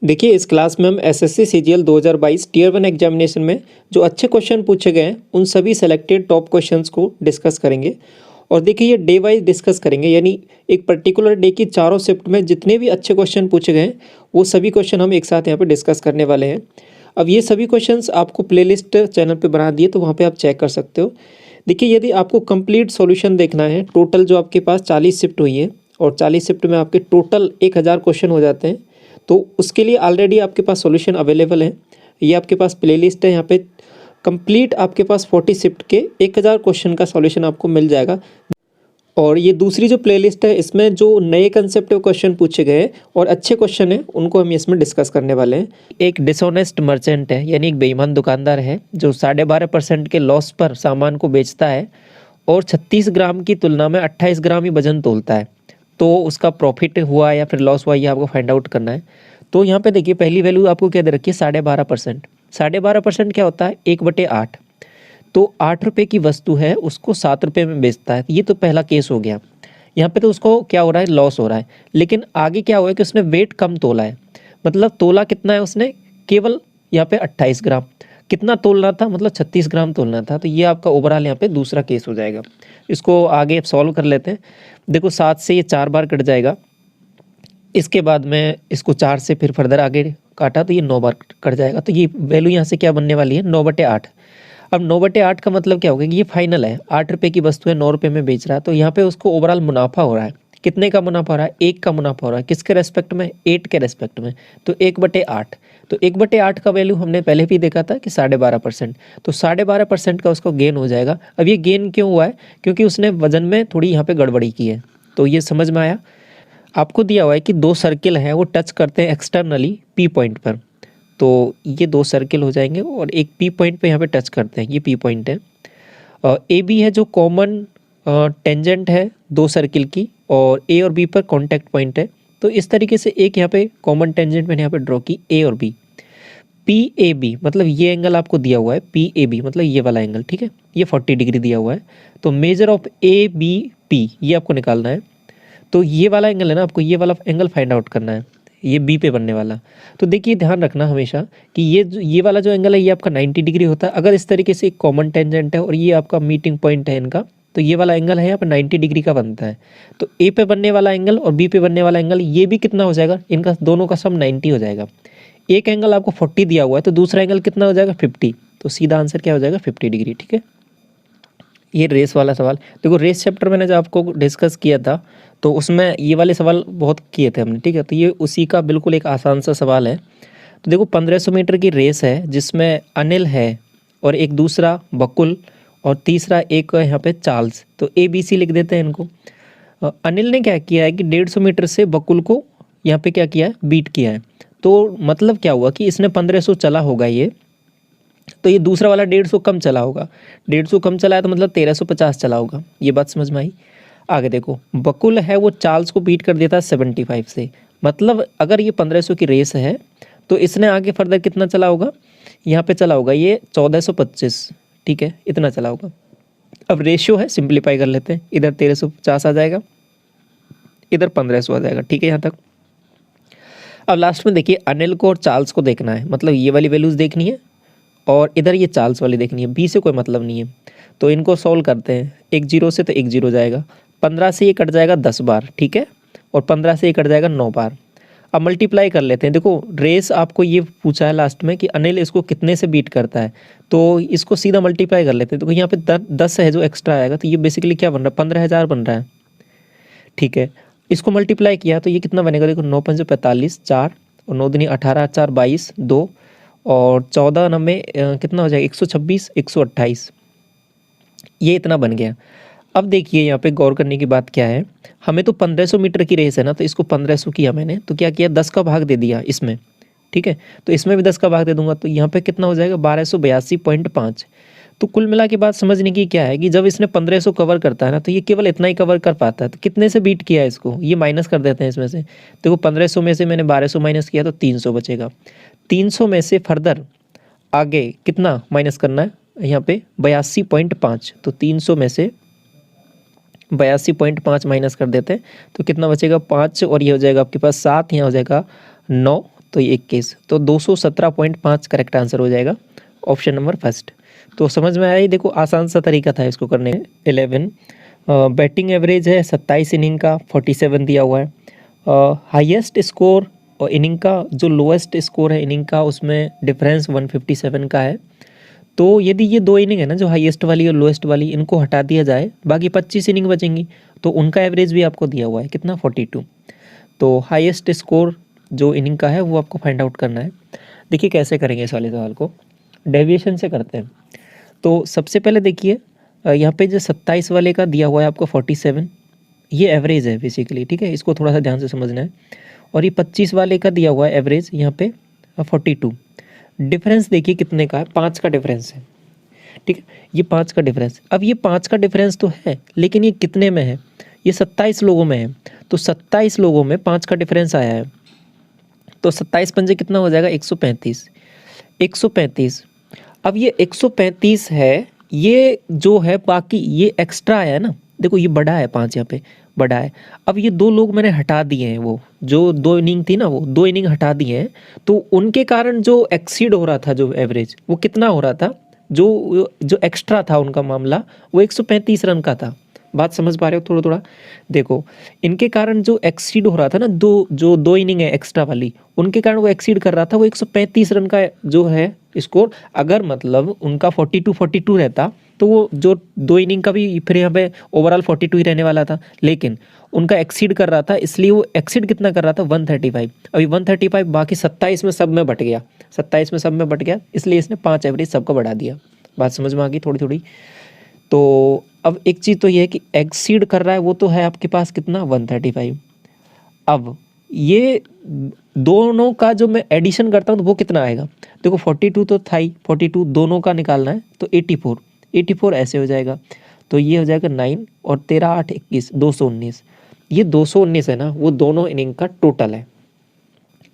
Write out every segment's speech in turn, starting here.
देखिए इस क्लास में हम एसएससी सीजीएल 2022 टीयर 1 एग्जामिनेशन में जो अच्छे क्वेश्चन पूछे गए हैं उन सभी सेलेक्टेड टॉप क्वेश्चंस को डिस्कस करेंगे। और देखिए ये डे वाइज डिस्कस करेंगे, यानी एक पर्टिकुलर डे की चारों शिफ्ट में जितने भी अच्छे क्वेश्चन पूछे गए हैं वो सभी क्वेश्चन हम एक साथ यहाँ पे डिस्कस करने वाले हैं। अब ये सभी क्वेश्चंस आपको प्लेलिस्ट चैनल पे बना दिए, तो वहाँ पे आप चेक कर सकते हो। देखिए यदि आपको कंप्लीट सॉल्यूशन देखना है, टोटल जो आपके पास 40 शिफ्ट हुई है और 40 शिफ्ट में आपके टोटल 1000 क्वेश्चन हो जाते हैं, तो उसके लिए ऑलरेडी आपके पास सॉल्यूशन अवेलेबल है। ये आपके पास प्लेलिस्ट है, यहाँ पे कंप्लीट आपके पास 40 शिफ्ट के 1000 क्वेश्चन का सॉल्यूशन आपको मिल जाएगा। और ये दूसरी जो प्लेलिस्ट है इसमें जो नए कंसेप्ट क्वेश्चन पूछे गए हैं और अच्छे क्वेश्चन हैं उनको हम इसमें डिस्कस करने वाले हैं। एक डिसऑनेस्ट मर्चेंट है, यानी एक बेईमान दुकानदार है जो 12.5% के लॉस पर सामान को बेचता है और 36 ग्राम की तुलना में 28 ग्राम ही वजन तोलता है। तो उसका प्रॉफिट हुआ या फिर लॉस हुआ, ये आपको फाइंड आउट करना है। तो यहाँ पे देखिए पहली वैल्यू आपको क्या दे रखी है, 12.5%। 12.5% क्या होता है, 1/8। तो 8 रुपये की वस्तु है उसको 7 रुपये में बेचता है। ये तो पहला केस हो गया। यहाँ पे तो उसको क्या हो रहा है, लॉस हो रहा है। लेकिन आगे क्या हुआ है कि उसने वेट कम तोला है, मतलब तोला कितना है उसने, केवल यहाँ पे 28 ग्राम। कितना तोलना था, मतलब 36 ग्राम तोलना था। तो ये आपका ओवरऑल यहाँ पे दूसरा केस हो जाएगा। इसको आगे सॉल्व कर लेते हैं। देखो 7 से ये 4 बार कट जाएगा, इसके बाद में इसको 4 से फिर फर्दर आगे काटा तो ये 9 बार कट जाएगा। तो ये वैल्यू यहाँ से क्या बनने वाली है, 9/8। अब 9/8 का मतलब क्या होगा कि ये फाइनल है, 8 रुपये की वस्तु है, 9 रुपये में बेच रहा है। तो यहाँ पे उसको ओवरऑल मुनाफा हो रहा है। कितने का मुनाफा हो रहा है, 1 का मुनाफा हो रहा है। किसके रेस्पेक्ट में, 8 के रेस्पेक्ट में। तो 1/8। तो 1/8 का वैल्यू हमने पहले भी देखा था कि 12.5%। तो 12.5% का उसको गेन हो जाएगा। अब ये गेन क्यों हुआ है, क्योंकि उसने वजन में थोड़ी यहाँ पे गड़बड़ी की है। तो ये समझ में आया। आपको दिया हुआ है कि 2 सर्किल हैं वो टच करते हैं एक्सटर्नली पी पॉइंट पर। तो ये 2 सर्किल हो जाएंगे और एक पी पॉइंट पे यहाँ पे टच करते हैं, ये पी पॉइंट है। ए बी है जो कॉमन टेंजेंट है 2 सर्किल की, और ए और बी पर कॉन्टैक्ट पॉइंट है। तो इस तरीके से एक यहाँ पे कॉमन टेंजेंट मैंने यहाँ पे ड्रॉ की, ए और बी। पी ए बी मतलब ये एंगल आपको दिया हुआ है, पी ए बी मतलब ये वाला एंगल, ठीक है। ये 40 डिग्री दिया हुआ है। तो measure of A B P ये आपको निकालना है। तो ये वाला एंगल है ना, आपको ये वाला एंगल फाइंड आउट करना है, ये बी पे बनने वाला। तो देखिए ध्यान रखना हमेशा कि ये वाला जो एंगल है ये आपका 90 डिग्री होता है। अगर इस तरीके से एक कॉमन टेंजेंट है और ये आपका मीटिंग पॉइंट है इनका, तो ये वाला एंगल है यहाँ पे 90 डिग्री का बनता है। तो ए पे बनने वाला एंगल और बी पे बनने वाला एंगल ये भी कितना हो जाएगा, इनका दोनों का सम 90 हो जाएगा। एक एंगल आपको 40 दिया हुआ है तो दूसरा एंगल कितना हो जाएगा, 50। तो सीधा आंसर क्या हो जाएगा, 50 डिग्री, ठीक है। ये रेस वाला सवाल देखो, रेस चैप्टर मैंने जो आपको डिस्कस किया था तो उसमें ये वाले सवाल बहुत किए थे हमने, ठीक है। तो ये उसी का बिल्कुल एक आसान सा सवाल है। तो देखो 1500 मीटर की रेस है जिसमें अनिल है और एक दूसरा बकुल और तीसरा एक यहाँ पे चार्ल्स। तो ABC लिख देते हैं इनको। अनिल ने क्या किया है कि 150 मीटर से बकुल को यहाँ पे क्या किया है, बीट किया है। तो मतलब क्या हुआ कि इसने 1500 चला होगा ये, तो ये दूसरा वाला 150 कम चला होगा। 150 कम चला है तो मतलब 1350 चला होगा। ये बात समझ में आई। आगे देखो, बकुल है वो चार्ल्स को बीट कर देता है 75 से। मतलब अगर ये 1500 की रेस है तो इसने आगे फर्दर कितना चला होगा, यहाँ पे चला होगा ये 1425, ठीक है, इतना चला होगा। अब रेशियो है, सिंप्लीफाई कर लेते हैं। इधर 1350 आ जाएगा, इधर 1500 आ जाएगा, ठीक है यहाँ तक। अब लास्ट में देखिए अनिल को और चार्ल्स को देखना है, मतलब ये वाली वैल्यूज़ देखनी है और इधर ये चार्ल्स वाली देखनी है। बी से कोई मतलब नहीं है। तो इनको सॉल्व करते हैं। एक 0 से तो एक 0 जाएगा, 15 से ये कट जाएगा 10 बार, ठीक है, और 15 से ये कट जाएगा 9 बार। अब मल्टीप्लाई कर लेते हैं। देखो रेस आपको ये पूछा है लास्ट में कि अनिल इसको कितने से बीट करता है, तो इसको सीधा मल्टीप्लाई कर लेते हैं। तो यहाँ पे 10 है जो एक्स्ट्रा आएगा, तो ये बेसिकली क्या बन रहा है, 15,000 बन रहा है, ठीक है। इसको मल्टीप्लाई किया तो ये कितना बनेगा, देखो 9 5 45, 4 और 9 दूनी 18, 4 22, 2 और 14 नब्बे कितना हो जाएगा, 126, 128, ये इतना बन गया। अब देखिए यहाँ पे गौर करने की बात क्या है, हमें तो 1500 मीटर की रेस है ना, तो इसको 1500 किया मैंने, तो क्या किया, 10 का भाग दे दिया इसमें, ठीक है। तो इसमें भी 10 का भाग दे दूंगा, तो यहाँ पे कितना हो जाएगा, 1282.5। तो कुल मिला के बात समझने की क्या है कि जब इसने 1500 कवर करता है ना, तो ये केवल इतना ही कवर कर पाता है। तो कितने से बीट किया है इसको, ये माइनस कर देते हैं इसमें से। देखो 1500 में से मैंने 1200 माइनस किया तो 300 बचेगा। 300 में से फर्दर आगे कितना माइनस करना है, यहाँ पे 82.5। तो 300 में से 82.5 माइनस कर देते हैं तो कितना बचेगा, 5, और ये हो जाएगा आपके पास 7, यहाँ हो जाएगा 9। तो ये 21, तो 217.5 करेक्ट आंसर हो जाएगा ऑप्शन नंबर फर्स्ट। तो समझ में आया, ये देखो आसान सा तरीका था इसको करने का। 11 बैटिंग एवरेज है 27 इनिंग का, 47 दिया हुआ है। हाईएस्ट स्कोर और इनिंग का जो लोएस्ट स्कोर है इनिंग का, उसमें डिफरेंस 157 का है। तो यदि ये दो इनिंग है ना, जो हाईएस्ट वाली और लोएस्ट वाली, इनको हटा दिया जाए, बाकी 25 इनिंग बचेंगी, तो उनका एवरेज भी आपको दिया हुआ है कितना, 42। तो हाईएस्ट स्कोर जो इनिंग का है वो आपको फाइंड आउट करना है। देखिए कैसे करेंगे इस वाले सवाल को, डेविएशन से करते हैं। तो सबसे पहले देखिए यहाँ पे जो 27 वाले का दिया हुआ है आपको 47, ये एवरेज है बेसिकली, ठीक है, इसको थोड़ा सा ध्यान से समझना है। और ये 25 वाले का दिया हुआ है एवरेज यहाँ पे 42। डिफरेंस देखिए कितने का है, 5 का डिफरेंस है, ठीक है, ये 5 का डिफरेंस। अब ये 5 का डिफरेंस तो है, लेकिन ये कितने में है, ये 27 लोगों में है। तो 27 लोगों में 5 का डिफरेंस आया है, तो 27 पंजे कितना हो जाएगा, 135। 135, अब ये 135 है, ये जो है बाकी ये एक्स्ट्रा आया है ना, देखो ये बड़ा है, 5 यहाँ पे बड़ा है। अब ये 2 लोग मैंने हटा दिए हैं, वो जो 2 इनिंग थी ना, वो 2 इनिंग हटा दिए हैं, तो उनके कारण जो एक्सीड हो रहा था, जो एवरेज, वो कितना हो रहा था, जो जो एक्स्ट्रा था उनका मामला, वो 135 रन का था। बात समझ पा रहे हो थोड़ा थोड़ा, देखो इनके कारण जो एक्सीड हो रहा था ना, जो 2 इनिंग है एक्स्ट्रा वाली, उनके कारण वो एक्सीड कर रहा था, वो 135 रन का जो है स्कोर। अगर मतलब उनका 42 रहता, तो वो जो 2 इनिंग का भी फिर यहाँ पे ओवरऑल 42 ही रहने वाला था, लेकिन उनका एक्सीड कर रहा था, इसलिए वो एक्सीड कितना कर रहा था, 135। अभी 135 बाकी 27 में सब में बट गया, 27 में सब में बट गया, इसलिए इसने 5 एवरेज सबको बढ़ा दिया। बात समझ में आ गई थोड़ी थोड़ी। तो अब एक चीज़ तो ये है कि एक्सीड कर रहा है, वो तो है आपके पास कितना, 135। अब ये दोनों का जो मैं एडिशन करता हूँ तो वो कितना आएगा, देखो 42 तो था ही, 42 दोनों का निकालना है, तो 84 ऐसे हो जाएगा। तो ये हो जाएगा 9 और 13 8 21, 219। ये 219 है ना, वो दोनों इनिंग का टोटल है।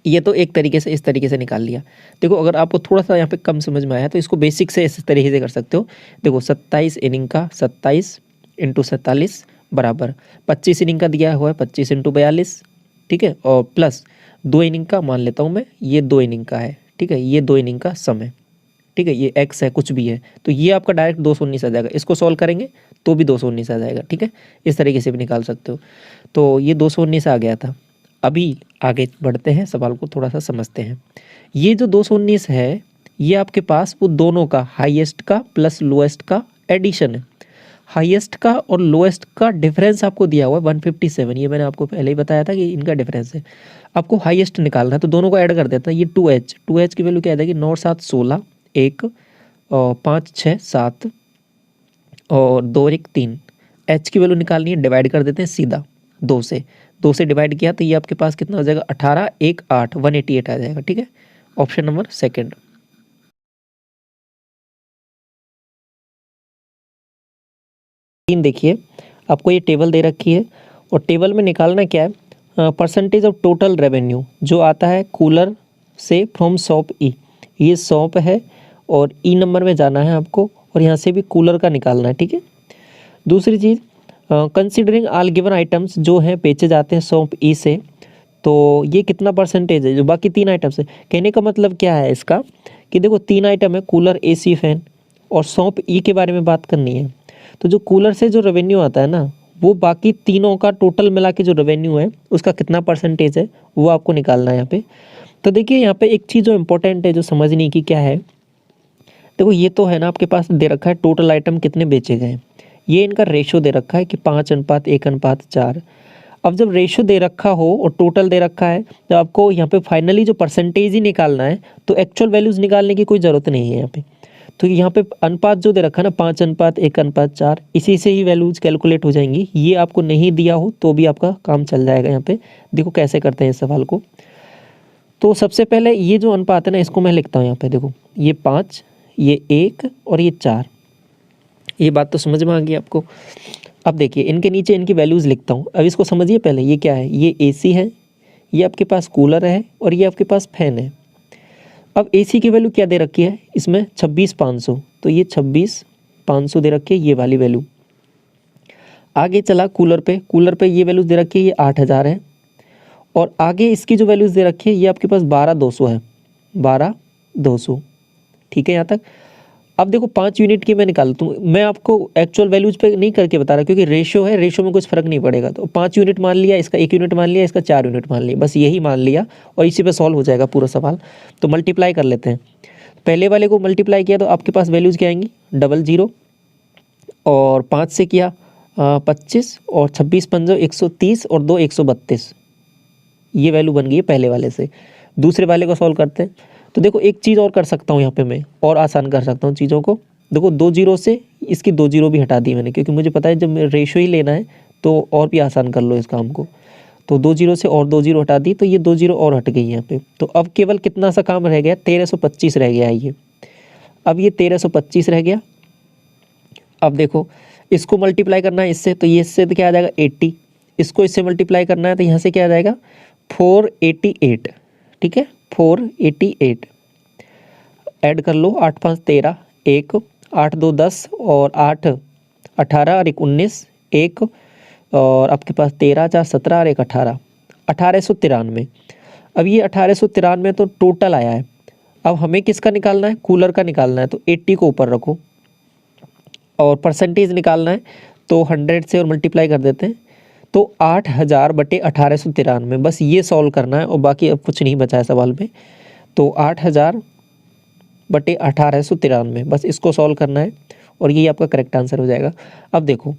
ये तो एक तरीके से इस तरीके से निकाल लिया। देखो अगर आपको थोड़ा सा यहाँ पे कम समझ में आया तो इसको बेसिक से इस तरीके से कर सकते हो। देखो 27 इनिंग का 27 इंटू 47 बराबर 25 इनिंग का दिया हुआ है 25 इंटू 42, ठीक है, और प्लस 2 इनिंग का मान लेता हूँ मैं, ये 2 इनिंग का है, ठीक है, ये 2 इनिंग का सम है, ठीक है, ये एक्स है कुछ भी है, तो ये आपका डायरेक्ट 219 आ जाएगा। इसको सॉल्व करेंगे तो भी 219 आ जाएगा, ठीक है, इस तरीके से भी निकाल सकते हो। तो ये 219 आ गया था। अभी आगे बढ़ते हैं, सवाल को थोड़ा सा समझते हैं। ये जो 219 है, ये आपके पास वो दोनों का हाईएस्ट का प्लस लोएस्ट का एडिशन है। हाईएस्ट का और लोएस्ट का डिफरेंस आपको दिया हुआ है 157, ये मैंने आपको पहले ही बताया था कि इनका डिफरेंस है। आपको हाईएस्ट निकालना है, तो दोनों को ऐड कर देता है। ये 2h की वैल्यू क्या आ जाएगी, 9 7 16, 1 और 5 6 7 और 2 1 3। h की वैल्यू निकालनी है, डिवाइड कर देते हैं सीधा 2 से डिवाइड किया, तो ये आपके पास कितना हो जाएगा, 18 1 8, 188 आ जाएगा, ठीक है, ऑप्शन नंबर सेकंड। तीन देखिए, आपको ये टेबल दे रखी है और टेबल में निकालना क्या है, परसेंटेज ऑफ टोटल रेवेन्यू जो आता है कूलर से फ्रॉम शॉप ई। ये शॉप है और ई नंबर में जाना है आपको, और यहाँ से भी कूलर का निकालना है, ठीक है। दूसरी चीज़, कंसिडरिंग ऑल गिवन आइटम्स जो हैं बेचे जाते हैं शॉप ई से, तो ये कितना परसेंटेज है जो बाकी 3 आइटम्स है। कहने का मतलब क्या है इसका, कि देखो 3 आइटम है, कूलर AC फैन और शॉप ई के बारे में बात करनी है। तो जो कूलर से जो रेवेन्यू आता है ना, वो बाकी तीनों का टोटल मिला के जो रेवेन्यू है उसका कितना परसेंटेज है वो आपको निकालना है यहाँ पे। तो देखिए यहाँ पे एक चीज़ जो इम्पोर्टेंट है, जो समझने की क्या है, देखो ये तो है ना आपके पास दे रखा है टोटल आइटम कितने बेचे गए, ये इनका रेशो दे रखा है कि 5:1:4। अब जब रेशो दे रखा हो और टोटल दे रखा है, तो आपको यहाँ पे फाइनली जो परसेंटेज ही निकालना है, तो एक्चुअल वैल्यूज़ निकालने की कोई ज़रूरत नहीं है यहाँ पे। तो यहाँ पे अनुपात जो दे रखा है ना, 5:1:4, इसी से ही वैल्यूज कैलकुलेट हो जाएंगी। ये आपको नहीं दिया हो तो भी आपका काम चल जाएगा। यहाँ पे देखो कैसे करते हैं इस सवाल को। तो सबसे पहले ये जो अनुपात है ना, इसको मैं लिखता हूँ यहाँ पे, देखो ये 5, ये 1 और ये 4। ये बात तो समझ में आ गई आपको। अब देखिए इनके नीचे इनकी वैल्यूज़ लिखता हूँ। अब इसको समझिए पहले, ये क्या है, ये AC है, ये आपके पास कूलर है और ये आपके पास फैन है। अब AC की वैल्यू क्या दे रखी है इसमें, 26,500, तो ये 26,500 दे रखी है, ये वाली वैल्यू। आगे चला कूलर पे, कूलर पे ये वैल्यू दे रखी है, ये 8,000 है। और आगे इसकी जो वैल्यूज़ दे रखी है ये आपके पास 12,200 है, 12,200, ठीक है यहाँ तक। अब देखो 5 यूनिट की मैं निकालता हूँ, मैं आपको एक्चुअल वैल्यूज़ पे नहीं करके बता रहा क्योंकि रेशो है, रेशो में कुछ फ़र्क नहीं पड़ेगा। तो 5 यूनिट मान लिया, इसका 1 यूनिट मान लिया, इसका 4 यूनिट मान लिया, बस यही मान लिया और इसी पे सॉल्व हो जाएगा पूरा सवाल। तो मल्टीप्लाई कर लेते हैं। पहले वाले को मल्टीप्लाई किया तो आपके पास वैल्यूज़ क्या आएंगी, 00 और 5 से किया 25 और 26 पंजो 130 और 2 132, ये वैल्यू बन गई है पहले वाले से। दूसरे वाले को सॉल्व करते हैं। तो देखो एक चीज़ और कर सकता हूँ यहाँ पे मैं, और आसान कर सकता हूँ चीज़ों को। देखो 2 जीरो से इसकी 2 जीरो भी हटा दी मैंने, क्योंकि मुझे पता है जब रेशो ही लेना है तो और भी आसान कर लो इस काम को। तो 2 जीरो से और 2 जीरो हटा दी, तो ये 2 जीरो और हट गई यहाँ पे। तो अब केवल कितना सा काम रह गया, 1325 रह गया है ये। अब ये 1325 रह गया। अब देखो इसको मल्टीप्लाई करना है इससे, तो ये इससे तो क्या आ जाएगा 80, इसको इससे मल्टीप्लाई करना है तो यहाँ से क्या आ जाएगा 488, ठीक है 488। ऐड कर लो, 8 5 13, 1 8 2 10 और 8 18 और 1 19, 1 और आपके पास 13 4 17 और 1 18, 1893। अब ये 1893 तो टोटल आया है। अब हमें किसका निकालना है, कूलर का निकालना है। तो 80 को ऊपर रखो और परसेंटेज निकालना है तो 100 से और मल्टीप्लाई कर देते हैं। तो 8000 बटे 1893, बस ये सॉल्व करना है और बाकी अब कुछ नहीं बचा है सवाल में। तो 8000 बटे 1893, बस इसको सॉल्व करना है और ये आपका करेक्ट आंसर हो जाएगा। अब देखो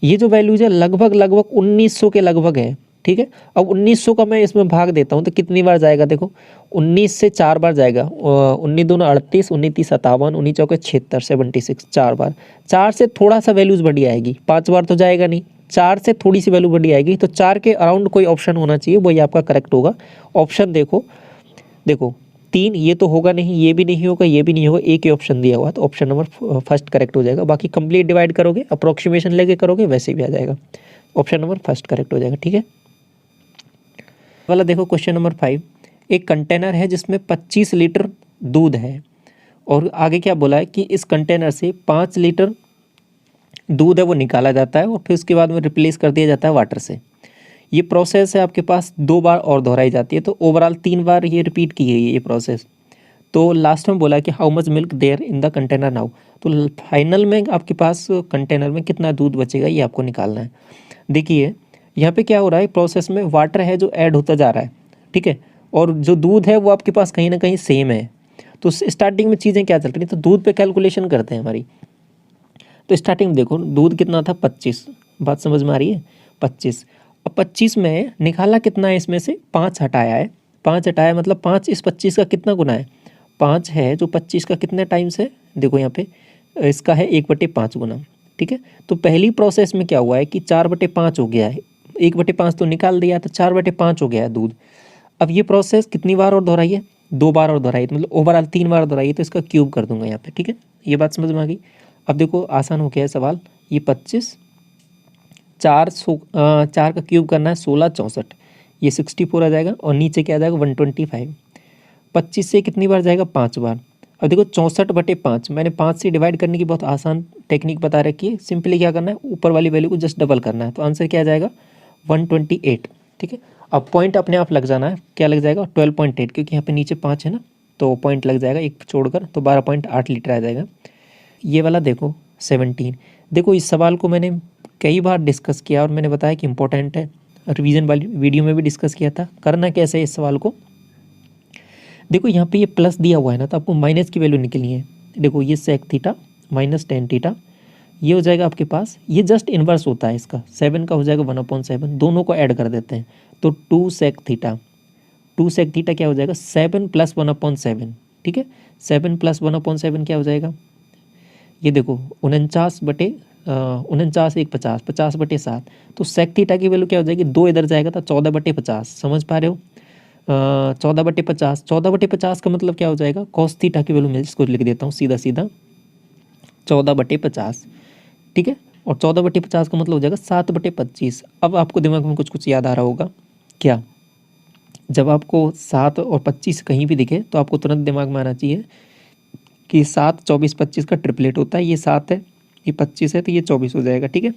ये जो वैल्यूज है लगभग 1900 के लगभग है, ठीक है। अब 1900 का मैं इसमें भाग देता हूँ तो कितनी बार जाएगा, देखो 19 से 4 बार जाएगा। 19 दूना 38, 19 30 57, 19 चौके 76, 76, 4 बार। 4 से थोड़ा सा वैल्यूज़ बढ़ी आएगी, 5 बार तो जाएगा नहीं, 4 से थोड़ी सी वैल्यू बढ़ी आएगी। तो 4 के अराउंड कोई ऑप्शन होना चाहिए, वही आपका करेक्ट होगा। ऑप्शन देखो 3, ये तो होगा नहीं, ये भी नहीं होगा, ये भी नहीं होगा, एक ही ऑप्शन दिया हुआ, तो ऑप्शन नंबर फर्स्ट करेक्ट हो जाएगा। बाकी कंप्लीट डिवाइड करोगे, अप्रोक्सीमेशन लेके करोगे, वैसे भी आ जाएगा, ऑप्शन नंबर फर्स्ट करेक्ट हो जाएगा, ठीक है। वाला देखो क्वेश्चन नंबर 5, एक कंटेनर है जिसमें 25 लीटर दूध है और आगे क्या बोला है कि इस कंटेनर से 5 लीटर दूध है वो निकाला जाता है और फिर उसके बाद में रिप्लेस कर दिया जाता है वाटर से। ये प्रोसेस है आपके पास 2 बार और दोहराई जाती है, तो ओवरऑल 3 बार ये रिपीट की गई है ये प्रोसेस। तो लास्ट में बोला कि how much milk there in the container now, तो फाइनल में आपके पास कंटेनर में कितना दूध बचेगा ये आपको निकालना है। देखिए यहाँ पे क्या हो रहा है, प्रोसेस में वाटर है जो ऐड होता जा रहा है, ठीक है, और जो दूध है वो आपके पास कहीं ना कहीं सेम है। तो स्टार्टिंग में चीज़ें क्या चल रही, तो दूध पे कैलकुलेशन करते हैं हमारी। तो स्टार्टिंग में देखो दूध कितना था 25, बात समझ में आ रही है 25। अब 25 में निकाला कितना है, इसमें से 5 हटाया है, 5 हटाया मतलब 5 इस 25 का कितना गुना है, 5 है जो 25 का कितने टाइम्स है, देखो यहाँ पे इसका है 1/5 गुना, ठीक है। तो पहली प्रोसेस में क्या हुआ है कि 4/5 हो गया है, 1/5 तो निकाल दिया तो 4/5 हो गया है दूध। अब ये प्रोसेस कितनी बार और दोहराई है, 2 बार और दोहराई, मतलब ओवरऑल 3 बार दोहराई, तो इसका क्यूब कर दूंगा यहाँ पे, ठीक है। ये बात समझ में आ गई। अब देखो आसान हो गया है सवाल, ये 25 4 का क्यूब करना है 16 64, ये 64 आ जाएगा और नीचे क्या आ जाएगा 125। 25 से कितनी बार जाएगा 5 बार। अब देखो 64/5, मैंने 5 से डिवाइड करने की बहुत आसान टेक्निक बता रखी है। सिंपली क्या करना है, ऊपर वाली वैल्यू को जस्ट डबल करना है, तो आंसर क्या आ जाएगा 128, ठीक है। अब पॉइंट अपने आप लग जाना है, क्या लग जाएगा 12.8, क्योंकि यहाँ पे नीचे 5 है ना, तो पॉइंट लग जाएगा एक छोड़कर, तो 12.8 लीटर आ जाएगा। ये वाला देखो 17, देखो इस सवाल को मैंने कई बार डिस्कस किया और मैंने बताया कि इंपॉर्टेंट है, रिवीजन वाली वीडियो में भी डिस्कस किया था। करना कैसे है इस सवाल को, देखो यहाँ पे ये प्लस दिया हुआ है ना, तो आपको माइनस की वैल्यू निकलनी है। देखो ये sec theta minus ten theta, ये हो जाएगा आपके पास, ये जस्ट इन्वर्स होता है इसका, 7 का हो जाएगा 1/7, दोनों को ऐड कर देते हैं तो 2 सेक थीटा, 2 सेक थीटा क्या हो जाएगा 7 + 1/7, ठीक है। 7 + 1/7 क्या हो जाएगा, ये देखो 49 1 50, 50/7, तो सेक थीटा की वैल्यू क्या हो जाएगी, 2 इधर जाएगा तो 14/50, समझ पा रहे हो। 14/50, 14/50 का मतलब क्या हो जाएगा, कॉस थीटा की वैल्यू मैं इसको लिख देता हूँ सीधा 14/50, ठीक है। और 14/50 का मतलब हो जाएगा 7/25। अब आपको दिमाग में कुछ याद आ रहा होगा क्या, जब आपको 7 और 25 कहीं भी दिखे तो आपको तुरंत दिमाग में आना चाहिए कि 7 24 25 का ट्रिपलेट होता है, ये 7 है, ये 25 है, तो ये 24 हो जाएगा, ठीक है।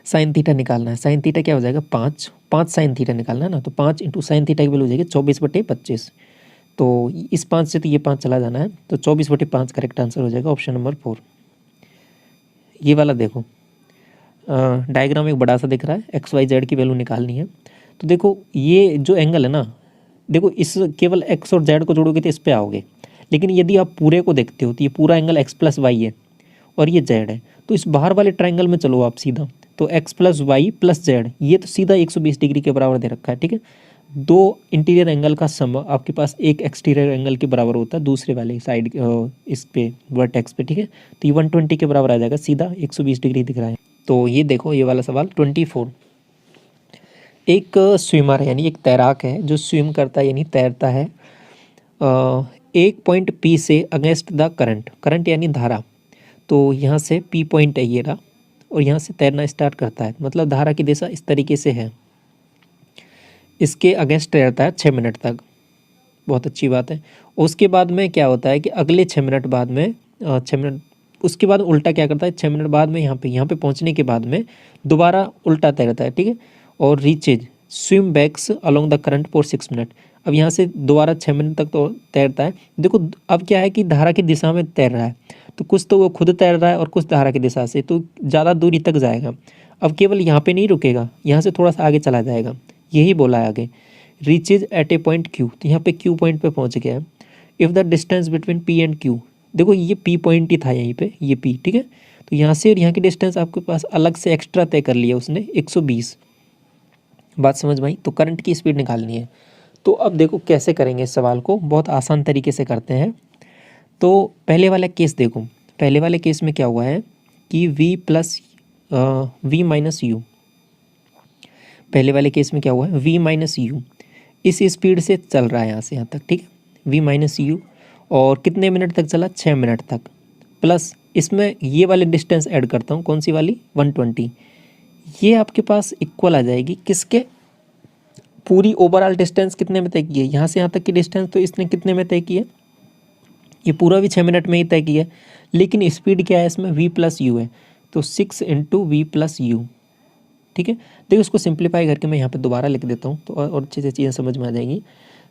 साइन थीटा निकालना है। साइन थीटा क्या हो जाएगा 5 साइन थीटा निकालना है ना, तो 5 इंटू साइन थीटा की वैल्यू हो जाएगी 24/25। तो इस 5 से तो ये 5 चला जाना है, तो 24/5 करेक्ट आंसर हो जाएगा ऑप्शन नंबर 4। ये वाला देखो, डायग्राम एक बड़ा सा दिख रहा है, एक्स वाई जेड की वैल्यू निकालनी है। तो देखो ये जो एंगल है ना, देखो इस केवल एक्स और जेड को जोड़ोगे तो इस पे आओगे, लेकिन यदि आप पूरे को देखते हो तो ये पूरा एंगल एक्स प्लस वाई है और ये जेड है। तो इस बाहर वाले ट्रायंगल में चलो आप सीधा, तो x plus y plus z, ये तो सीधा 120 डिग्री के बराबर दे रखा है, ठीक है। दो इंटीरियर एंगल का सम आपके पास एक एक्सटीरियर एंगल के बराबर होता है दूसरे वाले साइड इस पे वर्टेक्स पे, ठीक है। तो ये 120 के बराबर आ जाएगा, सीधा 120 डिग्री दिख रहा है। तो ये देखो ये वाला सवाल 24, एक स्विमर है यानी एक तैराक है जो स्विम करता है यानी तैरता है एक पॉइंट पी से अगेंस्ट द करंट यानी धारा। तो यहाँ से पी पॉइंट है ये रहा, और यहाँ से तैरना स्टार्ट करता है, मतलब धारा की दिशा इस तरीके से है, इसके अगेंस्ट तैरता है 6 मिनट तक, बहुत अच्छी बात है। उसके बाद में क्या होता है कि अगले 6 मिनट बाद में 6 मिनट उसके बाद उल्टा क्या करता है, 6 मिनट बाद में यहाँ पे पहुँचने के बाद में दोबारा उल्टा तैरता है, ठीक है। और reaches swim backs along the current for 6 minute. अब यहाँ से दोबारा 6 मिनट तक तो तैरता है। देखो अब क्या है कि धारा की दिशा में तैर रहा है, तो कुछ तो वो खुद तैर रहा है और कुछ धारा की दिशा से, तो ज़्यादा दूरी तक जाएगा। अब केवल यहाँ पे नहीं रुकेगा, यहाँ से थोड़ा सा आगे चला जाएगा, यही बोला है आगे। रीचेज एट ए पॉइंट क्यू, तो यहाँ पे क्यू पॉइंट पे पहुँच गया है। If the distance between P and Q, देखो ये पी पॉइंट ही था यहीं पे, ये पी, ठीक है। तो यहाँ से और यहाँ की डिस्टेंस आपके पास अलग से एक्स्ट्रा तय कर लिया उसने 120। बात समझ में आई। तो करंट की स्पीड निकालनी है। तो अब देखो कैसे करेंगे इस सवाल को, बहुत आसान तरीके से करते हैं। तो पहले वाला केस देखो, पहले वाले केस में क्या हुआ है कि v माइनस यू, पहले वाले केस में क्या हुआ है v माइनस यू इस स्पीड से चल रहा है यहाँ से यहाँ तक, ठीक है। v माइनस यू और कितने मिनट तक चला, 6 मिनट तक, प्लस इसमें ये वाली डिस्टेंस ऐड करता हूँ, कौन सी वाली 120, ये आपके पास इक्वल आ जाएगी किसके, पूरी ओवरऑल डिस्टेंस कितने में तय की है, यहाँ से यहाँ तक की डिस्टेंस तो इसने कितने में तय की है, ये पूरा भी 6 मिनट में ही तय किया है। लेकिन स्पीड क्या है इसमें v प्लस यू है, तो 6 इंटू वी प्लस यू, ठीक है। देखो इसको सिंप्लीफाई करके मैं यहाँ पे दोबारा लिख देता हूँ तो और अच्छे से चीज़ें समझ में आ जाएंगी।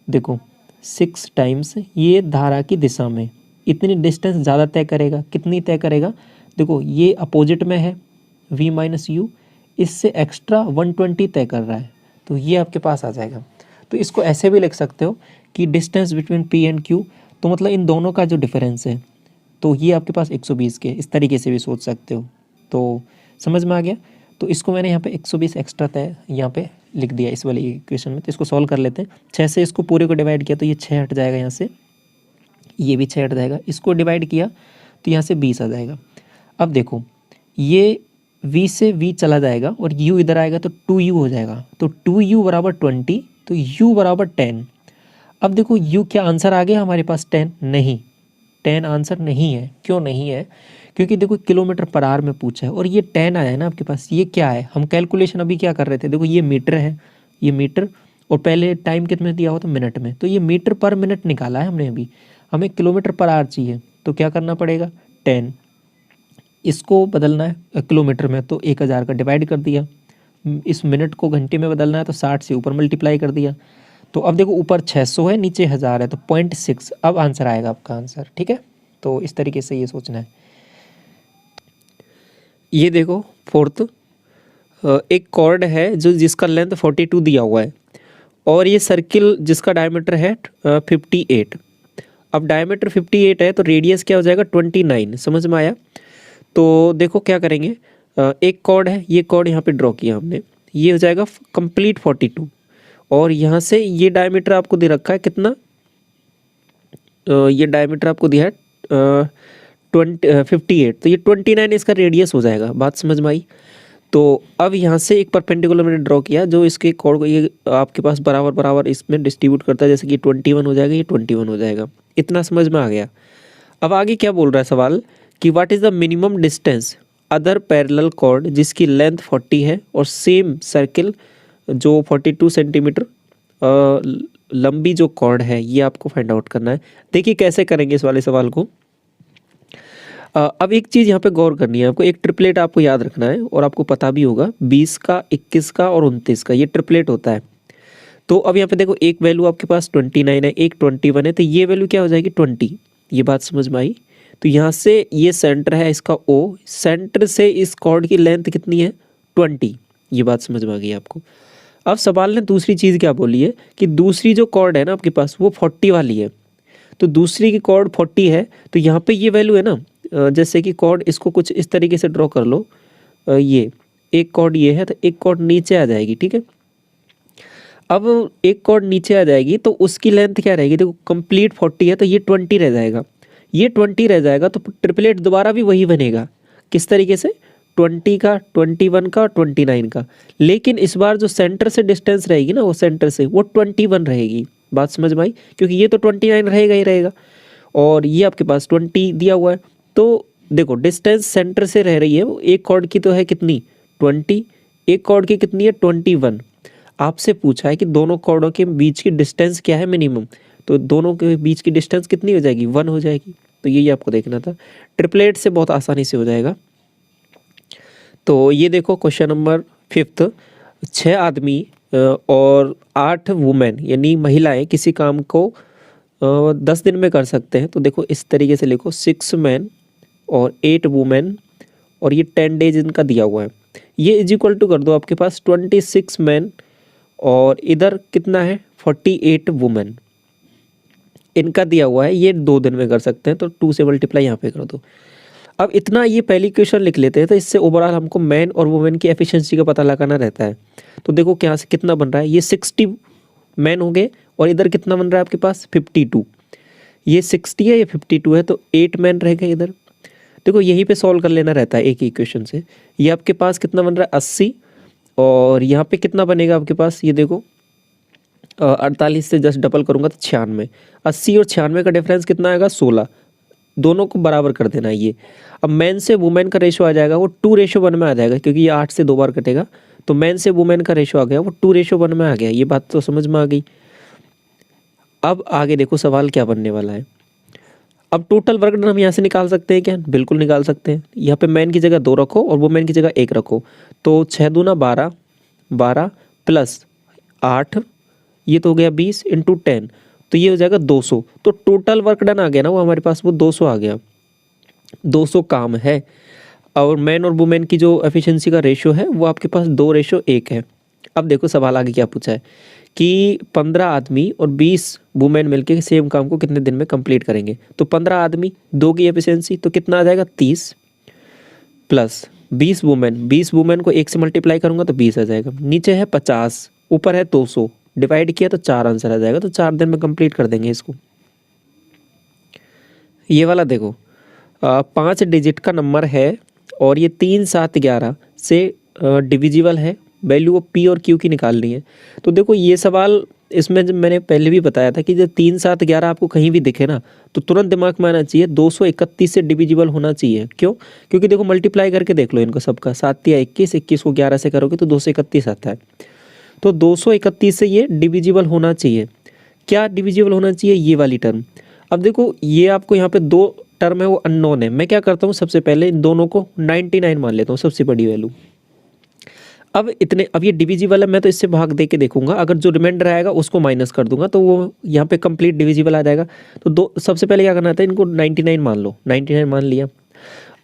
देखो 6 टाइम्स ये धारा की दिशा में इतनी डिस्टेंस ज़्यादा तय करेगा, कितनी तय करेगा, देखो ये अपोजिट में है v माइनस यू, इससे एक्स्ट्रा 120 तय कर रहा है, तो ये आपके पास आ जाएगा। तो इसको ऐसे भी लिख सकते हो कि distance between P and Q, तो मतलब इन दोनों का जो डिफरेंस है तो ये आपके पास 120 के, इस तरीके से भी सोच सकते हो। तो समझ में आ गया। तो इसको मैंने यहाँ पे 120 एक्स्ट्रा तय यहाँ पे लिख दिया इस वाली इक्वेशन में। तो इसको सॉल्व कर लेते हैं। 6 से इसको पूरे को डिवाइड किया तो ये 6 हट जाएगा, यहाँ से ये भी 6 हट जाएगा, इसको डिवाइड किया तो यहाँ से 20 आ जाएगा। अब देखो ये v से v चला जाएगा और u इधर आएगा तो 2u हो जाएगा, तो 2u बराबर 20, तो u बराबर 10। अब देखो u क्या आंसर आ गया हमारे पास 10, नहीं 10 आंसर नहीं है। क्यों नहीं है, क्योंकि देखो किलोमीटर पर आवर में पूछा है और ये 10 आया है ना आपके पास। ये क्या है, हम कैलकुलेशन अभी क्या कर रहे थे, देखो ये मीटर है, ये मीटर, और पहले टाइम कितने दिया हुआ था, मिनट में, तो ये मीटर पर मिनट निकाला है हमने अभी। हमें किलोमीटर पर आवर चाहिए, तो क्या करना पड़ेगा 10, इसको बदलना है किलोमीटर में तो 1000 का डिवाइड कर दिया, इस मिनट को घंटे में बदलना है तो 60 से ऊपर मल्टीप्लाई कर दिया। तो अब देखो ऊपर 600 है नीचे 1000 है, तो 0.6 अब आंसर आएगा आपका आंसर, ठीक है। तो इस तरीके से ये सोचना है। ये देखो फोर्थ, एक कॉर्ड है जो जिसका लेंथ 42 दिया हुआ है और ये सर्किल जिसका डायमीटर है 58। अब डायमीटर 58 है तो रेडियस क्या हो जाएगा 29, समझ में आया। तो देखो क्या करेंगे, एक कॉर्ड है, ये कॉर्ड यहाँ पे ड्रॉ किया हमने, ये हो जाएगा कंप्लीट 42, और यहाँ से ये डायमीटर आपको दे रखा है कितना, ये डायमीटर आपको दिया है 58, तो ये 29 इसका रेडियस हो जाएगा। बात समझ में आई। तो अब यहाँ से एक परपेंडिकुलर मैंने ड्रॉ किया जो इसके कॉर्ड को ये आपके पास बराबर बराबर इसमें डिस्ट्रीब्यूट करता है, जैसे कि 21 हो जाएगा, ये 21 हो जाएगा। इतना समझ में आ गया। अब आगे क्या बोल रहा है सवाल कि what is the minimum distance other parallel chord जिसकी लेंथ 40 है और सेम सर्किल जो 42 सेंटीमीटर लंबी जो कॉर्ड है, ये आपको फाइंड आउट करना है। देखिए कैसे करेंगे इस वाले सवाल को। अब एक चीज़ यहाँ पे गौर करनी है आपको, एक ट्रिपलेट आपको याद रखना है और आपको पता भी होगा, 20 का, 21 का और 29 का, ये ट्रिपलेट होता है। तो अब यहाँ पे देखो एक वैल्यू आपके पास 29 है, एक 21 है, तो ये वैल्यू क्या हो जाएगी 20। ये बात समझ में आई। तो यहाँ से ये सेंटर है इसका O, सेंटर से इस कॉर्ड की लेंथ कितनी है 20। ये बात समझ में आ गई आपको। अब सवाल ने दूसरी चीज़ क्या बोली है कि दूसरी जो कॉर्ड है ना आपके पास वो 40 वाली है। तो दूसरी की कॉर्ड 40 है, तो यहाँ पे ये वैल्यू है ना, जैसे कि कॉर्ड इसको कुछ इस तरीके से ड्रॉ कर लो, ये एक कॉर्ड ये है तो एक कॉर्ड नीचे आ जाएगी, ठीक है। अब एक कॉर्ड नीचे आ जाएगी तो उसकी लेंथ क्या रहेगी, देखो कंप्लीट 40 है तो ये 20 रह जाएगा, ये 20 रह जाएगा, तो ट्रिपलेट दोबारा भी वही बनेगा। किस तरीके से, 20 का, 21 का, 29 का, लेकिन इस बार जो सेंटर से डिस्टेंस रहेगी ना, वो सेंटर से वो 21 रहेगी। बात समझ में आई, क्योंकि ये तो 29 रहेगा ही रहेगा और ये आपके पास 20 दिया हुआ है। तो देखो डिस्टेंस सेंटर से रह रही है, वो एक कॉर्ड की तो है कितनी 20, एक कॉर्ड की कितनी है 21। आपसे पूछा है कि दोनों कॉर्डों के बीच की डिस्टेंस क्या है मिनिमम, तो दोनों के बीच की डिस्टेंस कितनी हो जाएगी 1 हो जाएगी। तो यही आपको देखना था, ट्रिपलेट से बहुत आसानी से हो जाएगा। तो ये देखो क्वेश्चन नंबर 5, 6 आदमी और 8 वुमेन यानी महिलाएं किसी काम को 10 दिन में कर सकते हैं। तो देखो इस तरीके से लिखो, 6 मैन और 8 वुमेन और ये 10 डेज इनका दिया हुआ है। ये इज इक्वल टू कर दो आपके पास 26 मैन और इधर कितना है 48 वुमेन, इनका दिया हुआ है, ये 2 दिन में कर सकते हैं। तो 2 से मल्टीप्लाई यहाँ पे कर दो। अब इतना ये पहली क्वेश्चन लिख लेते हैं, तो इससे ओवरऑल हमको मैन और वुमेन की एफिशिएंसी का पता लगाना रहता है। तो देखो क्या से कितना बन रहा है, ये 60 मैन हो गए और इधर कितना बन रहा है आपके पास 52। ये 60 है, ये 52 है, तो 8 मैन रह गए इधर। देखो यहीं पे सॉल्व कर लेना रहता है एक ही इक्वेशन से। ये आपके पास कितना बन रहा है 80 और यहाँ पे कितना बनेगा आपके पास, ये देखो 48 से जस्ट डबल करूँगा तो 96। 80 और 96 का डिफरेंस कितना आएगा 16, दोनों को बराबर कर देना है ये। अब मैन से वुमेन का रेशो आ जाएगा वो 2:1 में आ जाएगा, क्योंकि ये 8 से 2 बार कटेगा। तो मैन से वुमेन का रेशो आ गया वो 2:1 में आ गया। ये बात तो समझ में आ गई। अब आगे देखो सवाल क्या बनने वाला है। अब टोटल वर्क डन हम यहाँ से निकाल सकते हैं क्या, बिल्कुल निकाल सकते हैं। यहाँ पे मैन की जगह 2 रखो और वुमेन की जगह 1 रखो, तो 6 दूना 12, 12 प्लस 8, ये तो हो गया 20 इंटू 10, तो ये हो जाएगा 200। तो टोटल वर्क डन आ गया ना वो हमारे पास, वो 200 आ गया। 200 काम है और मैन और वुमेन की जो एफिशिएंसी का रेशो है वो आपके पास 2:1 है। अब देखो सवाल आगे क्या पूछा है कि 15 आदमी और 20 वुमेन मिलके सेम काम को कितने दिन में कंप्लीट करेंगे। तो 15 आदमी 2 की एफिशिएंसी तो कितना आ जाएगा 30 प्लस 20 वुमेन, 20 वुमेन को 1 से मल्टीप्लाई करूंगा तो 20 आ जाएगा। नीचे है 50, ऊपर है 200, डिवाइड किया तो 4 आंसर आ जाएगा। तो 4 दिन में कंप्लीट कर देंगे इसको। ये वाला देखो 5 डिजिट का नंबर है और ये 3, 7, 11 से डिविजिबल है। वैल्यू पी और क्यू की निकालनी है। तो देखो ये सवाल इसमें जब मैंने पहले भी बताया था कि जब 3, 7, 11 आपको कहीं भी दिखे ना तो तुरंत दिमाग में आना चाहिए 231 से डिविजिबल होना चाहिए। क्यों, क्योंकि देखो मल्टीप्लाई करके देख लो इनको सबका, 7 या 21, 21 को 11 से करोगे तो 231 आता है। तो 231 से ये डिविजिबल होना चाहिए। क्या डिविजिबल होना चाहिए, ये वाली टर्म। अब देखो ये आपको यहाँ पे 2 टर्म है वो अननोन है। मैं क्या करता हूँ सबसे पहले इन दोनों को 99 मान लेता हूँ सबसे बड़ी वैल्यू। अब ये डिविजिबल है, मैं तो इससे भाग दे के देखूंगा, अगर जो रिमाइंडर आएगा उसको माइनस कर दूंगा तो वो यहाँ पे कंप्लीट डिविजिबल आ जाएगा। तो सबसे पहले क्या करना था, इनको 99 मान लो, 99 मान लिया।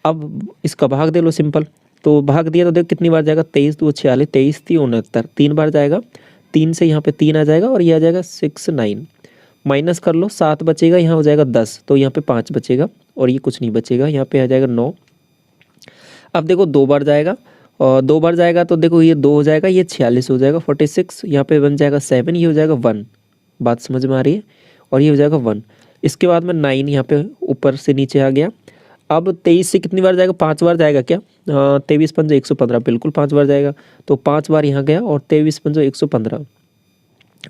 अब इसका भाग दे लो सिंपल, तो भाग दिया तो देखो कितनी बार जाएगा 23 2 46, 23 3 69, 3 बार जाएगा। 3 से यहाँ पे 3 आ जाएगा और ये आ जाएगा 6 9, माइनस कर लो 7 बचेगा, यहाँ हो जाएगा 10, तो यहाँ पे 5 बचेगा और ये कुछ नहीं बचेगा, यहाँ पे आ जाएगा 9। अब देखो 2 बार जाएगा और 2 बार जाएगा तो देखो ये 2 हो जाएगा, ये 46 हो जाएगा 46, यहाँ पे बन जाएगा 7, ये हो जाएगा 1। बात समझ में आ रही है, और ये हो जाएगा 1। इसके बाद में 9 यहाँ पे ऊपर से नीचे आ गया। अब 23 से कितनी बार जाएगा, 5 बार जाएगा क्या, 23 पंजे 115, बिल्कुल 5 बार जाएगा। तो 5 बार यहाँ गया और 23 पंजे 115,